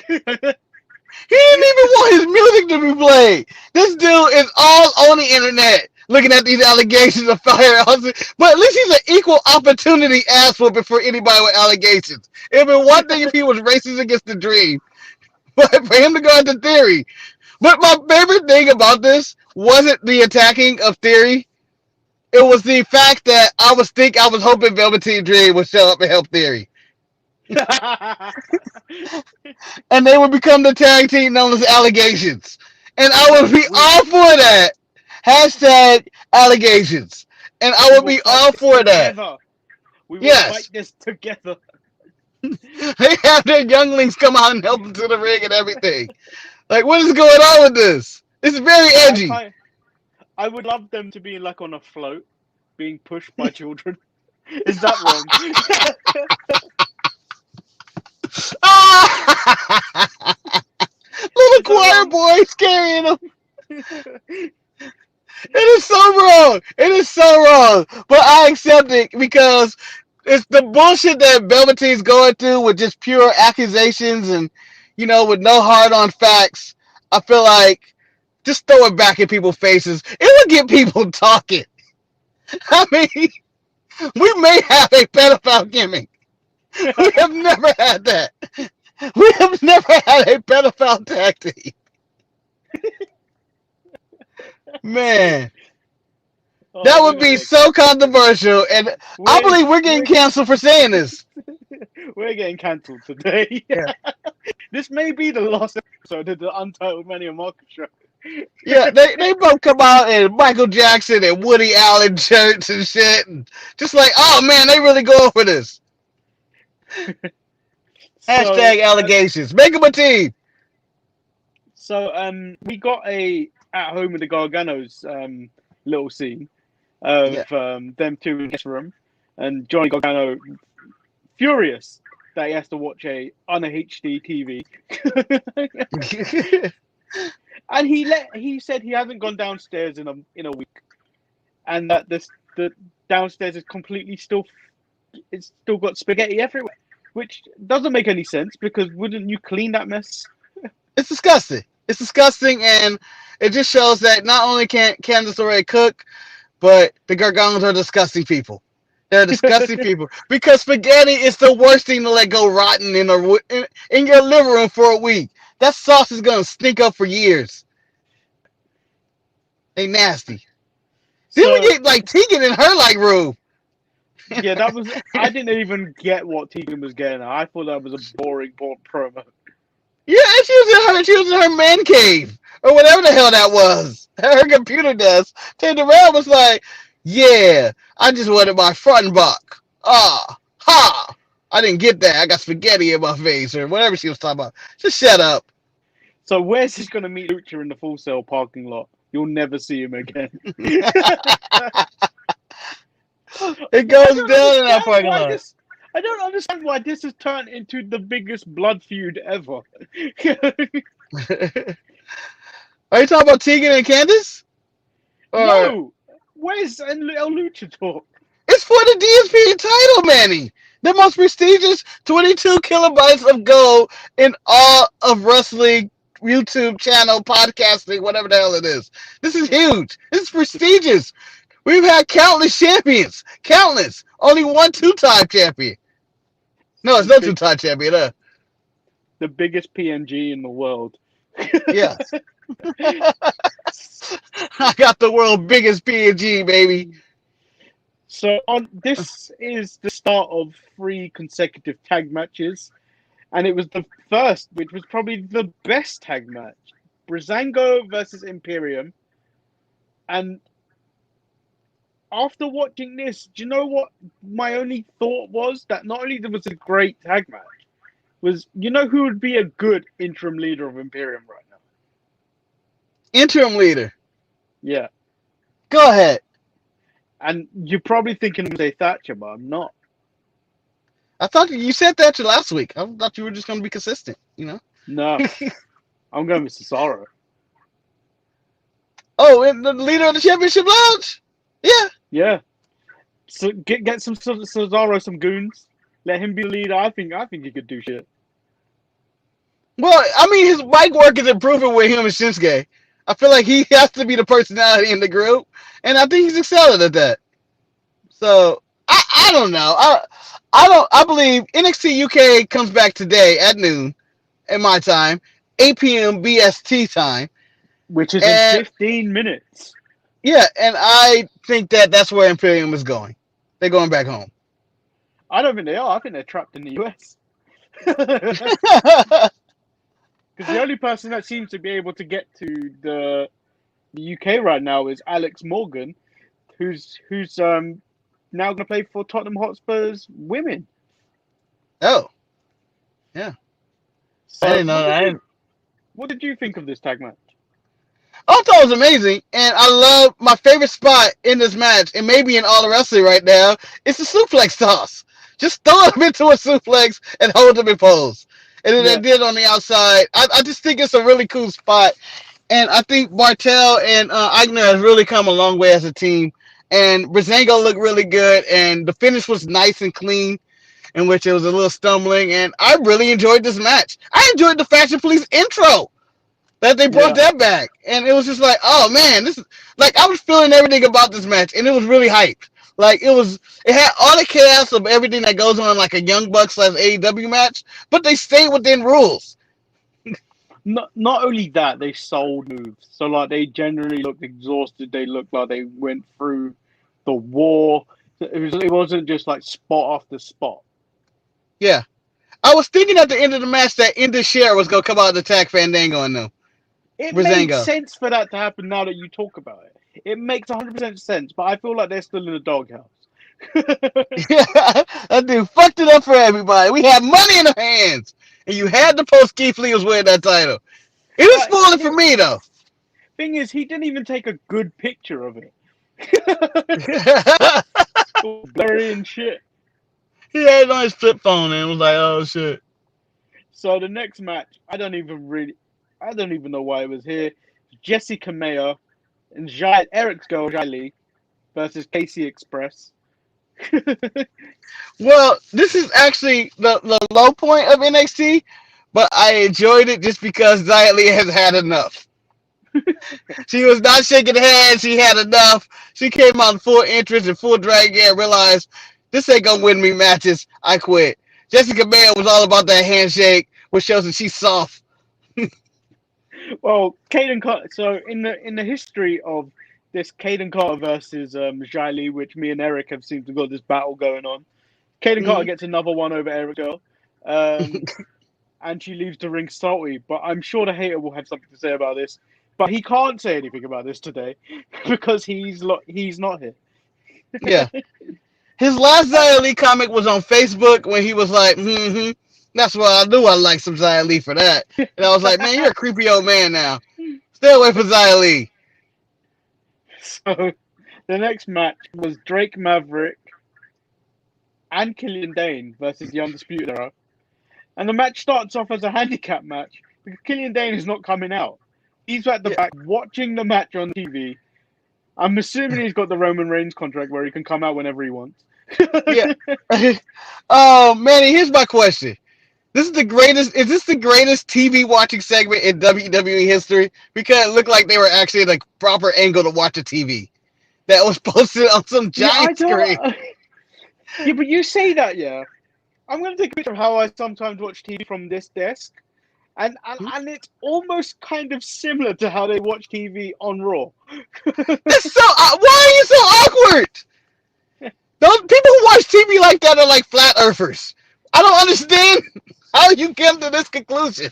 He didn't even want his music to be played. This dude is all on the internet looking at these allegations of fire. But at least he's an equal opportunity asshole before anybody with allegations. It would be one thing if he was racist against the dream, but for him to go into Theory. But my favorite thing about this wasn't the attacking of Theory. It was the fact that I was hoping Velveteen Dream would show up and help Theory. And they would become the tag team known as Allegations. And I would be all for that. Hashtag allegations. And I would be all for that. We will fight this together. They have their younglings come out and help them to the ring and everything. Like, what is going on with this? It's very edgy. I would love them to be like on a float, being pushed by children. Is that wrong? Little choir boys carrying them. It is so wrong. It is so wrong. But I accept it because it's the bullshit that Velveteen's going through with just pure accusations and, with no hard-on facts. I feel like just throw it back in people's faces. It would get people talking. I mean, we may have a pedophile gimmick. We have never had that. We have never had a pedophile tag team. Man. That would be so controversial, and I believe we're getting canceled for saying this. We're getting canceled today. Yeah. This may be the last episode of the Untitled Manny and Marcus show. Yeah, they both come out in Michael Jackson and Woody Allen shirts and shit, and just like, oh man, they really going for this. Hashtag allegations. Make them a team. So we got a at home with the Garganos little scene of them two in this room, and Johnny Gargano furious that he has to watch a on a HD TV. And he said he hasn't gone downstairs in a week, and that the downstairs is completely it's still got spaghetti everywhere, which doesn't make any sense because wouldn't you clean that mess? It's disgusting. It's disgusting, and it just shows that not only can Candice LeRae cook, but the Garganos are disgusting people. They're disgusting people because spaghetti is the worst thing to let go rotten in your living room for a week. That sauce is gonna stink up for years. They nasty. Then we So get like Tegan in her like room. yeah, that was. I didn't even get what Tegan was getting at. I thought that was a boring promo. Yeah, and she was in her man cave or whatever the hell that was. Her computer desk. Turned around was like, yeah, I just wanted my front buck. Ah, ha! I didn't get that. I got spaghetti in my face or whatever she was talking about. Just shut up. So where's he going to meet Lucha in the Full Sail parking lot? You'll never see him again. It goes down in that parking lot. I don't understand why this has turned into the biggest blood feud ever. Are you talking about Tegan and Candice? Or No! Where's El Lucha Talk? it's for the DSP title, Manny. The most prestigious 22 kilobytes of gold in all of wrestling, YouTube channel, podcasting, whatever the hell it is. This is huge. This is prestigious. We've had countless champions. Countless. Only one two-time champion. No, it's no two-time champion. The biggest PNG in the world. Yeah. I got the world's biggest PNG, baby. So this is the start of 3 consecutive tag matches. And it was the first, which was probably the best tag match. Breezango versus Imperium. And after watching this, do you know what my only thought was? That not only was it a great tag match, was, you know who would be a good interim leader of Imperium right now? Interim leader. Yeah. Go ahead. And you're probably thinking Jose Thatcher, but I'm not. I thought you said that last week. I thought you were just going to be consistent, you know? No. I'm going with Cesaro. Oh, and the leader of the championship lounge? Yeah. Yeah. So get some Cesaro, some goons. Let him be the leader. I think he could do shit. Well, I mean, his mic work is improving with him and Shinsuke. I feel like he has to be the personality in the group, and I think he's excelling at that. So I don't know. I believe NXT UK comes back today at noon, in my time, 8 p.m. BST time, which is in 15 minutes. Yeah, and I think that's where Imperium is going. They're going back home. I don't think they are. I think they're trapped in the US. Because the only person that seems to be able to get to the UK right now is Alex Morgan, who's now going to play for Tottenham Hotspur's women. Oh, yeah. So I didn't know that. What did you think of this tag match? I thought it was amazing, and I love my favorite spot in this match, and maybe in all the wrestling right now, it's the suplex toss. Just throw him into a suplex and hold him in pose. And then they did on the outside. I just think it's a really cool spot. And I think Bartel and Eigner has really come a long way as a team. And Breezango looked really good. And the finish was nice and clean, in which it was a little stumbling. And I really enjoyed this match. I enjoyed the Fashion Police intro that they brought that back. And it was just like, oh, man, this is like I was feeling everything about this match. And it was really hyped. Like it had all the chaos of everything that goes on like a Young Bucks / AEW match, but they stayed within rules. Not only that, they sold moves. So like they generally looked exhausted. They looked like they went through the war. It wasn't just like spot after spot. Yeah, I was thinking at the end of the match that Indus Sher was gonna come out and attack Fandango and them. It Breezango. makes sense for that to happen now that you talk about it. It makes 100% sense, but I feel like they're still in the doghouse. Yeah, that dude fucked it up for everybody. We had money in our hands, and you had to post Keith Lee was winning that title. It was spoiling for me, though. Thing is, he didn't even take a good picture of it. Blurry and shit. He had it on his flip phone and was like, oh, shit. So the next match, I don't even know why it was here. Jesse Kamea and Eric's girl, Lee, versus Casey Express. Well, this is actually the low point of NXT, but I enjoyed it just because Xia Li has had enough. She was not shaking hands. She had enough. She came out in full interest and full drag and realized this ain't going to win me matches. I quit. Jessica Mayer was all about that handshake, which shows that she's soft. Well, so in the history of this Caden Carter versus Xia, which me and Eric have seemed to got this battle going on. Caden Carter gets another one over Eric Girl, and she leaves the ring salty. But I'm sure the hater will have something to say about this. But he can't say anything about this today because he's not here. Yeah. His last Xia Li comic was on Facebook when he was like, that's why I knew I liked some Xia Li for that. And I was like, man, you're a creepy old man now. Stay away from Xia Li. So the next match was Drake Maverick and Killian Dane versus the Undisputed Era. And the match starts off as a handicap match because Killian Dane is not coming out. He's at the back watching the match on TV. I'm assuming he's got the Roman Reigns contract where he can come out whenever he wants. Yeah. Oh, Manny, here's my question. Is this the greatest TV watching segment in WWE history? Because it looked like they were actually at a proper angle to watch a TV that was posted on some giant screen. Yeah, but you say that, yeah. I'm going to take a picture of how I sometimes watch TV from this desk. And it's almost kind of similar to how they watch TV on Raw. That's so. Why are you so awkward? Those people who watch TV like that are like flat earthers. I don't understand how you came to this conclusion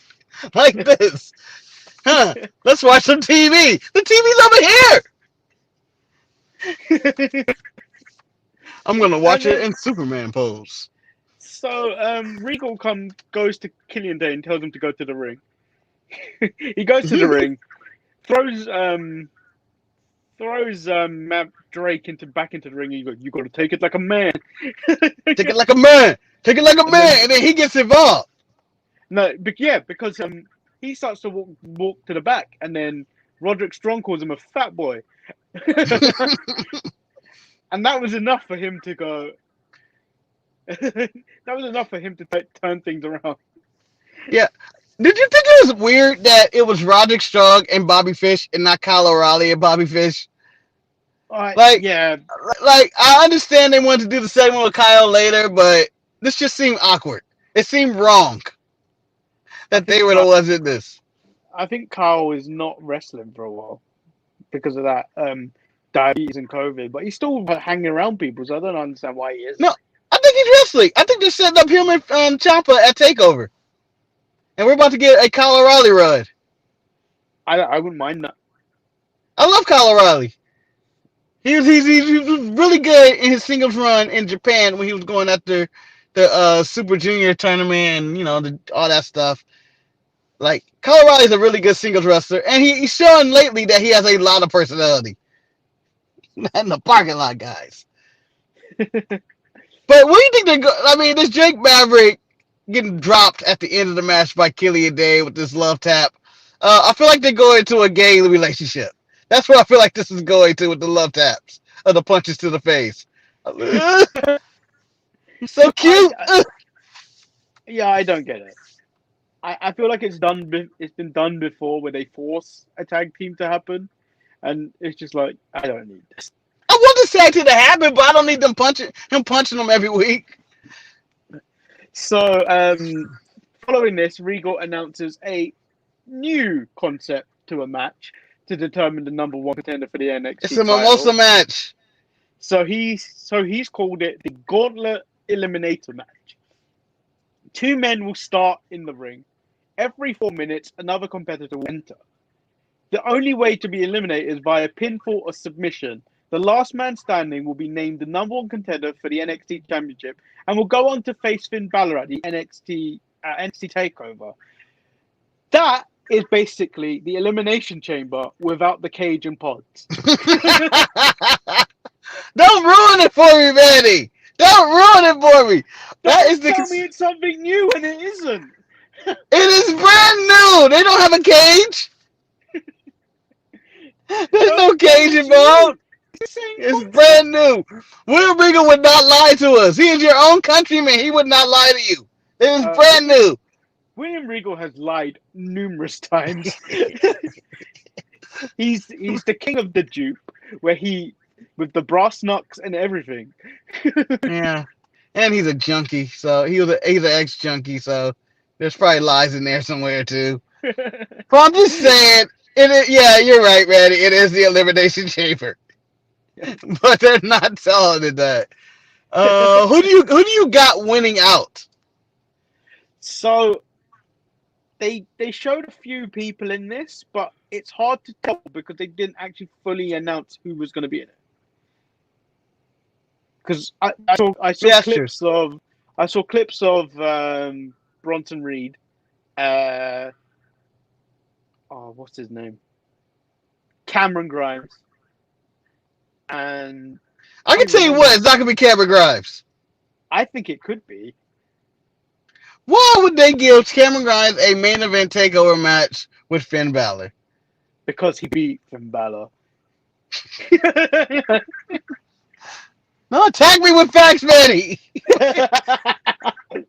like this. Let's watch some TV. The TV's over here. I'm gonna watch it in Superman pose. So Regal goes to Killian Dane, tells him to go to the ring. He goes to the ring, throws Drake back into the ring. You got to take it like a man. Take it like a man. Take it like a man, and then he gets involved. No, because he starts to walk to the back, and then Roderick Strong calls him a fat boy, and that was enough for him to go. That was enough for him to turn things around. Yeah. Did you think it was weird that it was Roderick Strong and Bobby Fish and not Kyle O'Reilly and Bobby Fish? Yeah. Like, I understand they wanted to do the segment with Kyle later, but this just seemed awkward. It seemed wrong that they were the ones in this. I think Kyle is not wrestling for a while because of that diabetes and COVID, but he's still hanging around people, so I don't understand why he is. No, I think he's wrestling. I think they're setting up him and Ciampa at TakeOver. And we're about to get a Kyle O'Reilly run. I wouldn't mind that. I love Kyle O'Reilly. He was really good in his singles run in Japan when he was going after the Super Junior tournament and all that stuff. Like, Kyle O'Reilly's a really good singles wrestler, and he's shown lately that he has a lot of personality. Not in the parking lot, guys. But what do you think they're going? I mean, this Drake Maverick getting dropped at the end of the match by Killian Dane with this love tap. I feel like they're going to a gay relationship. That's what I feel like this is going to with the love taps or the punches to the face. So cute. Yeah, I don't get it. I feel like it's been done before where they force a tag team to happen, and it's just like, I don't need this. I want this tag team to happen, but I don't need him punching them every week. So, following this, Regal announces a new concept to a match to determine the number one contender for the NXT It's a mimosa match. So he's called it the Gauntlet Eliminator match. 2 men will start in the ring. Every 4 minutes, another competitor will enter. The only way to be eliminated is via pinfall or submission. The last man standing will be named the number one contender for the NXT Championship and will go on to face Finn Balor at the NXT TakeOver. That is basically the Elimination Chamber without the cage and pods. Don't ruin it for me, Manny. Don't ruin it for me. Tell me it's something new and it isn't. It is brand new. They don't have a cage. There's no cage involved. It's brand new. William Regal would not lie to us. He is your own countryman. He would not lie to you. It is brand new. William Regal has lied numerous times. He's the king of the dupe, where with the brass knucks and everything. Yeah, and he's a junkie, so he's an ex-junkie, so there's probably lies in there somewhere too. But I'm just saying, It is, yeah, you're right, Manny. It is the Elimination Chamber, but they're not telling it that. Who do you got winning out? So they showed a few people in this, but it's hard to tell because they didn't actually fully announce who was going to be in it. Because I saw Yeah, clips of Bronson Reed. What's his name? Cameron Grimes. And I can tell you what, it's not gonna be Cameron Grimes. I think it could be. Why would they give Cameron Grimes a main event takeover match with Finn Balor? Because he beat Finn Balor. No, attack me with facts, Manny.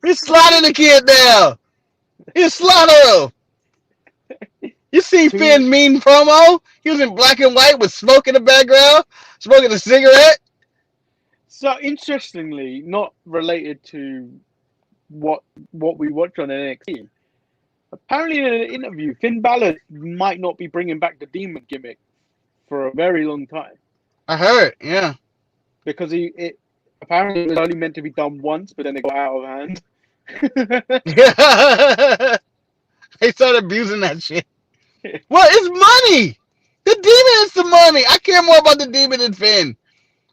You slotted the kid now. You slaughter him. You see Finn mean promo? He was in black and white with smoke in the background, smoking a cigarette. So interestingly, not related to what we watch on NXT. Apparently, in an interview, Finn Balor might not be bringing back the demon gimmick for a very long time. I heard, yeah. Because apparently it was only meant to be done once, but then it got out of hand. They started abusing that shit. Well, it's money. The demon is the money. I care more about the demon than Finn.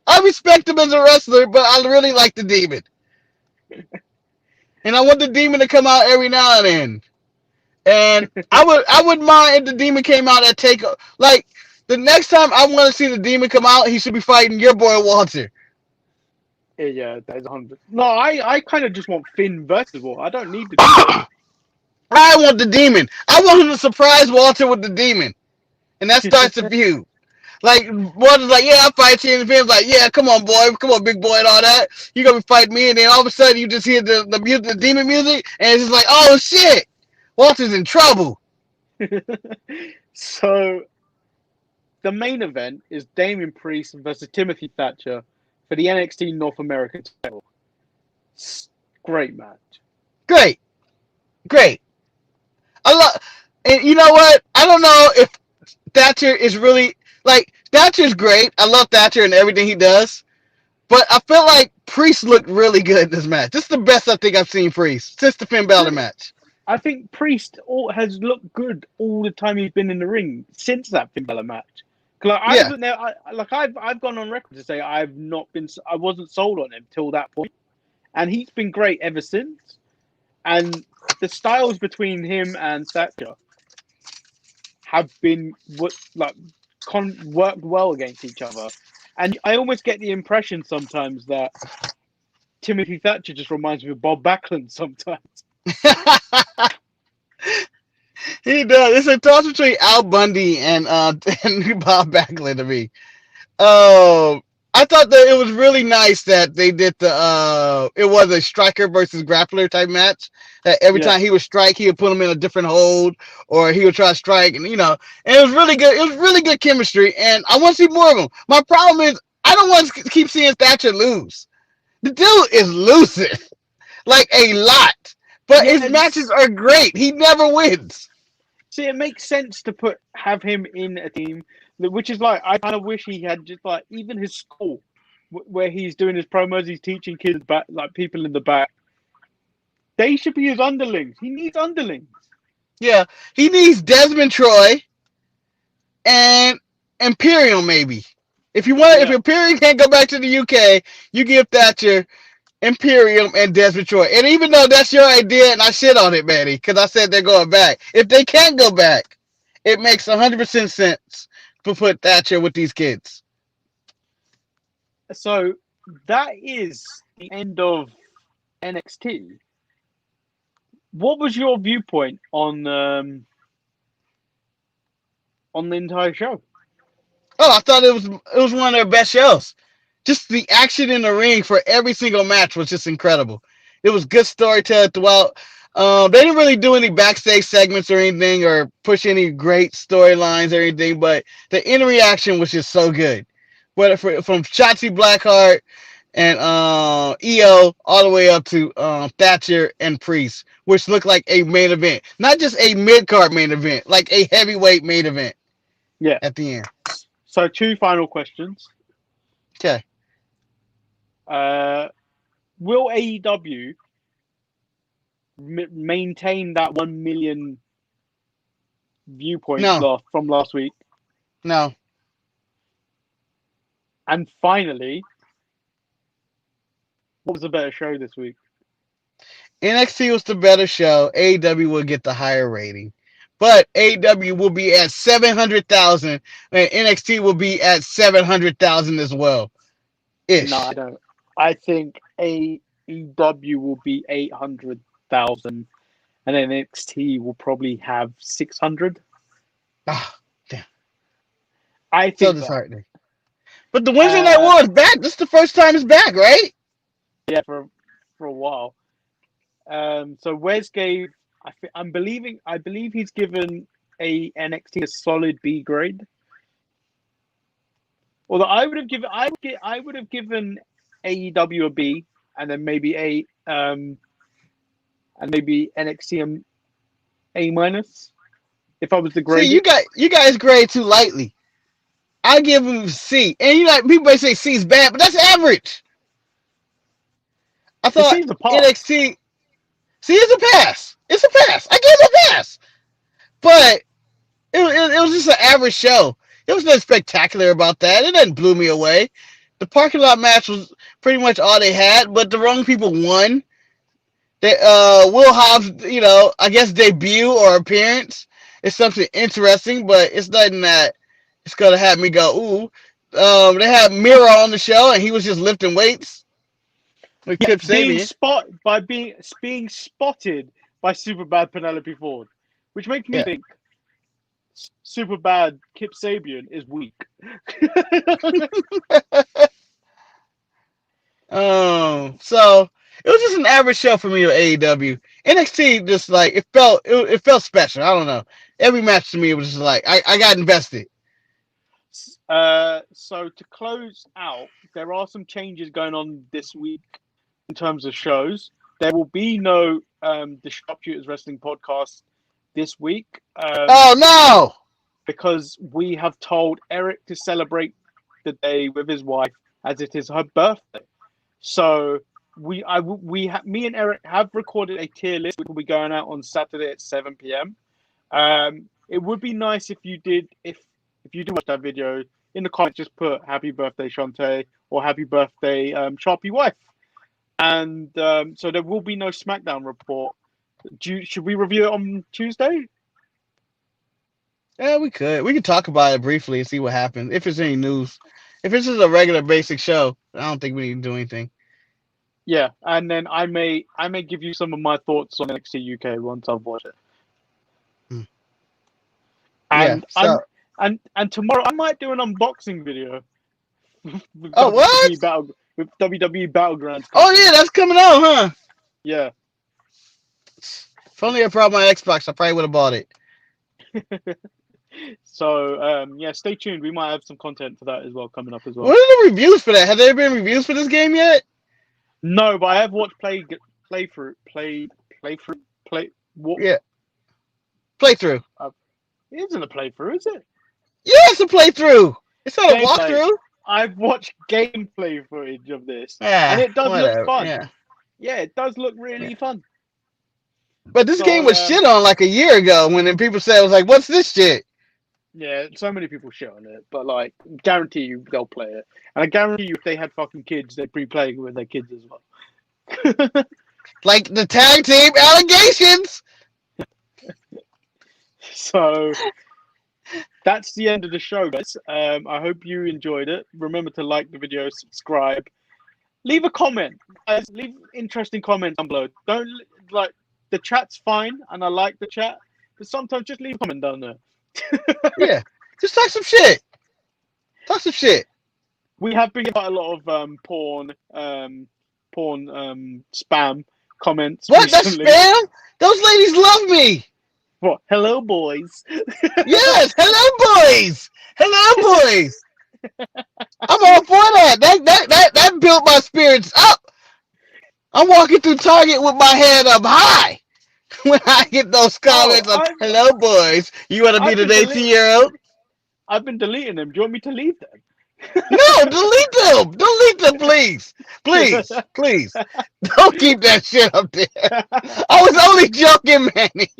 I respect him as a wrestler, but I really like the demon. And I want the demon to come out every now and then. And I would mind if the demon came out at Takeover. Like, the next time I want to see the demon come out, he should be fighting your boy Walter. Yeah, that's 100. No, I kind of just want Finn versus Walter. I don't need the demon. I want the demon. I want him to surprise Walter with the demon. And that starts the feud. Like, Walter's like, yeah, I'll fight you. And Finn's like, yeah, come on, boy. Come on, big boy and all that. You're going to fight me. And then all of a sudden, you just hear the music, the demon music. And it's just like, oh, shit. Walter's in trouble. So, the main event is Damian Priest versus Timothy Thatcher for the NXT North American title. Great match. Great. And you know what? I don't know if Thatcher is really, like, Thatcher's great. I love Thatcher and everything he does. But I feel like Priest looked really good in this match. This is the best I think I've seen Priest since the Finn Balor match. I think Priest has looked good all the time he's been in the ring since that Finn Balor match. Like, I've gone on record to say I wasn't sold on him till that point, and he's been great ever since. And the styles between him and Thatcher have been worked well against each other. And I almost get the impression sometimes that Timothy Thatcher just reminds me of Bob Backlund sometimes. He does. It's a toss between Al Bundy and Bob Backlund to me. I thought that it was really nice that they did it was a striker versus grappler type match. That every time he would strike, he would put him in a different hold, or he would try to strike, and and it was really good. It was really good chemistry, and I want to see more of them. My problem is I don't want to keep seeing Thatcher lose. The dude is losing, like a lot, but his matches are great. He never wins. See, it makes sense to have him in a team, which is like, I kind of wish he had just like, even his school, where he's doing his promos, he's teaching kids back, like people in the back. They should be his underlings. He needs underlings. Yeah, he needs Desmond Troy and Imperium maybe. If Imperium can't go back to the UK, you give Thatcher Imperium and Desmond Troy. And even though that's your idea, and I shit on it, Manny, because I said they're going back. If they can't go back, it makes 100% sense to put Thatcher with these kids. So that is the end of NXT. What was your viewpoint on the entire show? Oh, I thought it was one of their best shows. Just the action in the ring for every single match was just incredible. It was good storytelling throughout. They didn't really do any backstage segments or anything or push any great storylines or anything, but the in reaction was just so good. Whether from Shotzi Blackheart and EO all the way up to Thatcher and Priest, which looked like a main event. Not just a mid-card main event, like a heavyweight main event. Yeah. at the end. So 2 final questions. Okay. Will AEW maintain that 1 million viewpoints No. from last week? No. And finally, what was the better show this week? NXT was the better show. AEW will get the higher rating. But AEW will be at 700,000 and NXT will be at 700,000 as well. Ish. No, I don't. I think AEW will be 800,000 and NXT will probably have 600. Ah, damn. I So think disheartening. But the Wednesday Night War is back. This is the first time it's back, right? Yeah, for a while. So Wes gave, I believe he's given a NXT a solid B grade. Although I would have given AEW a B, and then maybe NXT A minus. If I was the grade, See, you guys grade too lightly. I give them C, and people may say C is bad, but that's average. I thought C's a pass. NXT. C is a pass. It's a pass. I gave it a pass, but it was just an average show. There was nothing spectacular about that. It didn't blow me away. The parking lot match was pretty much all they had, but the wrong people won. They, Will Hobbs, I guess debut or appearance is something interesting, but it's nothing that it's gonna have me go ooh. They had Miro on the show, and he was just lifting weights. With Kip Sabian. Being spotted by Superbad Penelope Ford, which makes me think Superbad Kip Sabian is weak. So it was just an average show for me with AEW. NXT just like it felt special. I don't know. Every match to me it was just like I got invested. So to close out, there are some changes going on this week in terms of shows. There will be no the Sharpshooters Wrestling podcast this week. Oh no! Because we have told Eric to celebrate the day with his wife as it is her birthday. So me and Eric have recorded a tier list which will be going out on Saturday at 7 p.m. It would be nice if you do watch that video, in the comments just put happy birthday Shantae or happy birthday Sharpie wife. And so there will be no SmackDown report. Should we review it on Tuesday? Yeah, we could. We could talk about it briefly and see what happens. If there's any news. If it's just a regular basic show, I don't think we need to do anything. Yeah, and then I may give you some of my thoughts on NXT UK once I've watched it. And and tomorrow I might do an unboxing video. With WWE Battlegrounds. Oh yeah, that's coming out, huh? Yeah. If only I brought my Xbox, I probably would have bought it. So stay tuned. We might have some content for that as well coming up as well. What are the reviews for that? Have there been reviews for this game yet? No, but I have watched playthrough. Yeah. Playthrough. It isn't a playthrough, is it? Yeah, it's a playthrough. It's not a walkthrough. I've watched gameplay footage of this, and it does look fun. Yeah, it does look really fun. But this game was shit on like a year ago when people said, I was like, what's this shit? Yeah, so many people shit on it, but like, guarantee you they'll play it. And I guarantee you if they had fucking kids, they'd be playing it with their kids as well. Like the tag team allegations! So, that's the end of the show, guys. I hope you enjoyed it. Remember to like the video, subscribe. Leave a comment. Guys, leave interesting comments down below. Don't, like, the chat's fine, and I like the chat, but sometimes just leave a comment down there. Yeah, just talk some shit. Talk some shit. We have been quite a lot of porn spam comments. What? Recently. That's spam? Those ladies love me. What? Hello, boys. Yes, hello, boys. Hello, boys. I'm all for that. That built my spirits up. I'm walking through Target with my head up high when I get those comments of "Hello, boys. You want to be an 18-year-old?" I've been deleting them. Do you want me to leave them? No, delete them. Delete them, please. Please, please. Don't keep that shit up there. I was only joking, Manny.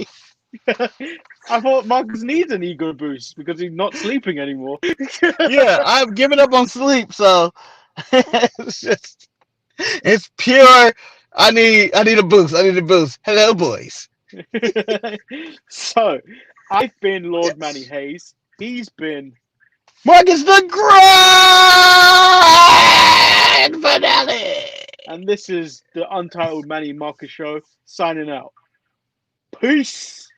I thought Marcus needs an ego boost because he's not sleeping anymore. Yeah, I've given up on sleep, so it's just it's pure. I need a boost. I need a boost. Hello, boys. So, I've been Lord Manny Hayes. He's been Marcus the Grand Finale. And this is the Untitled Manny and Marcus show signing out. Peace.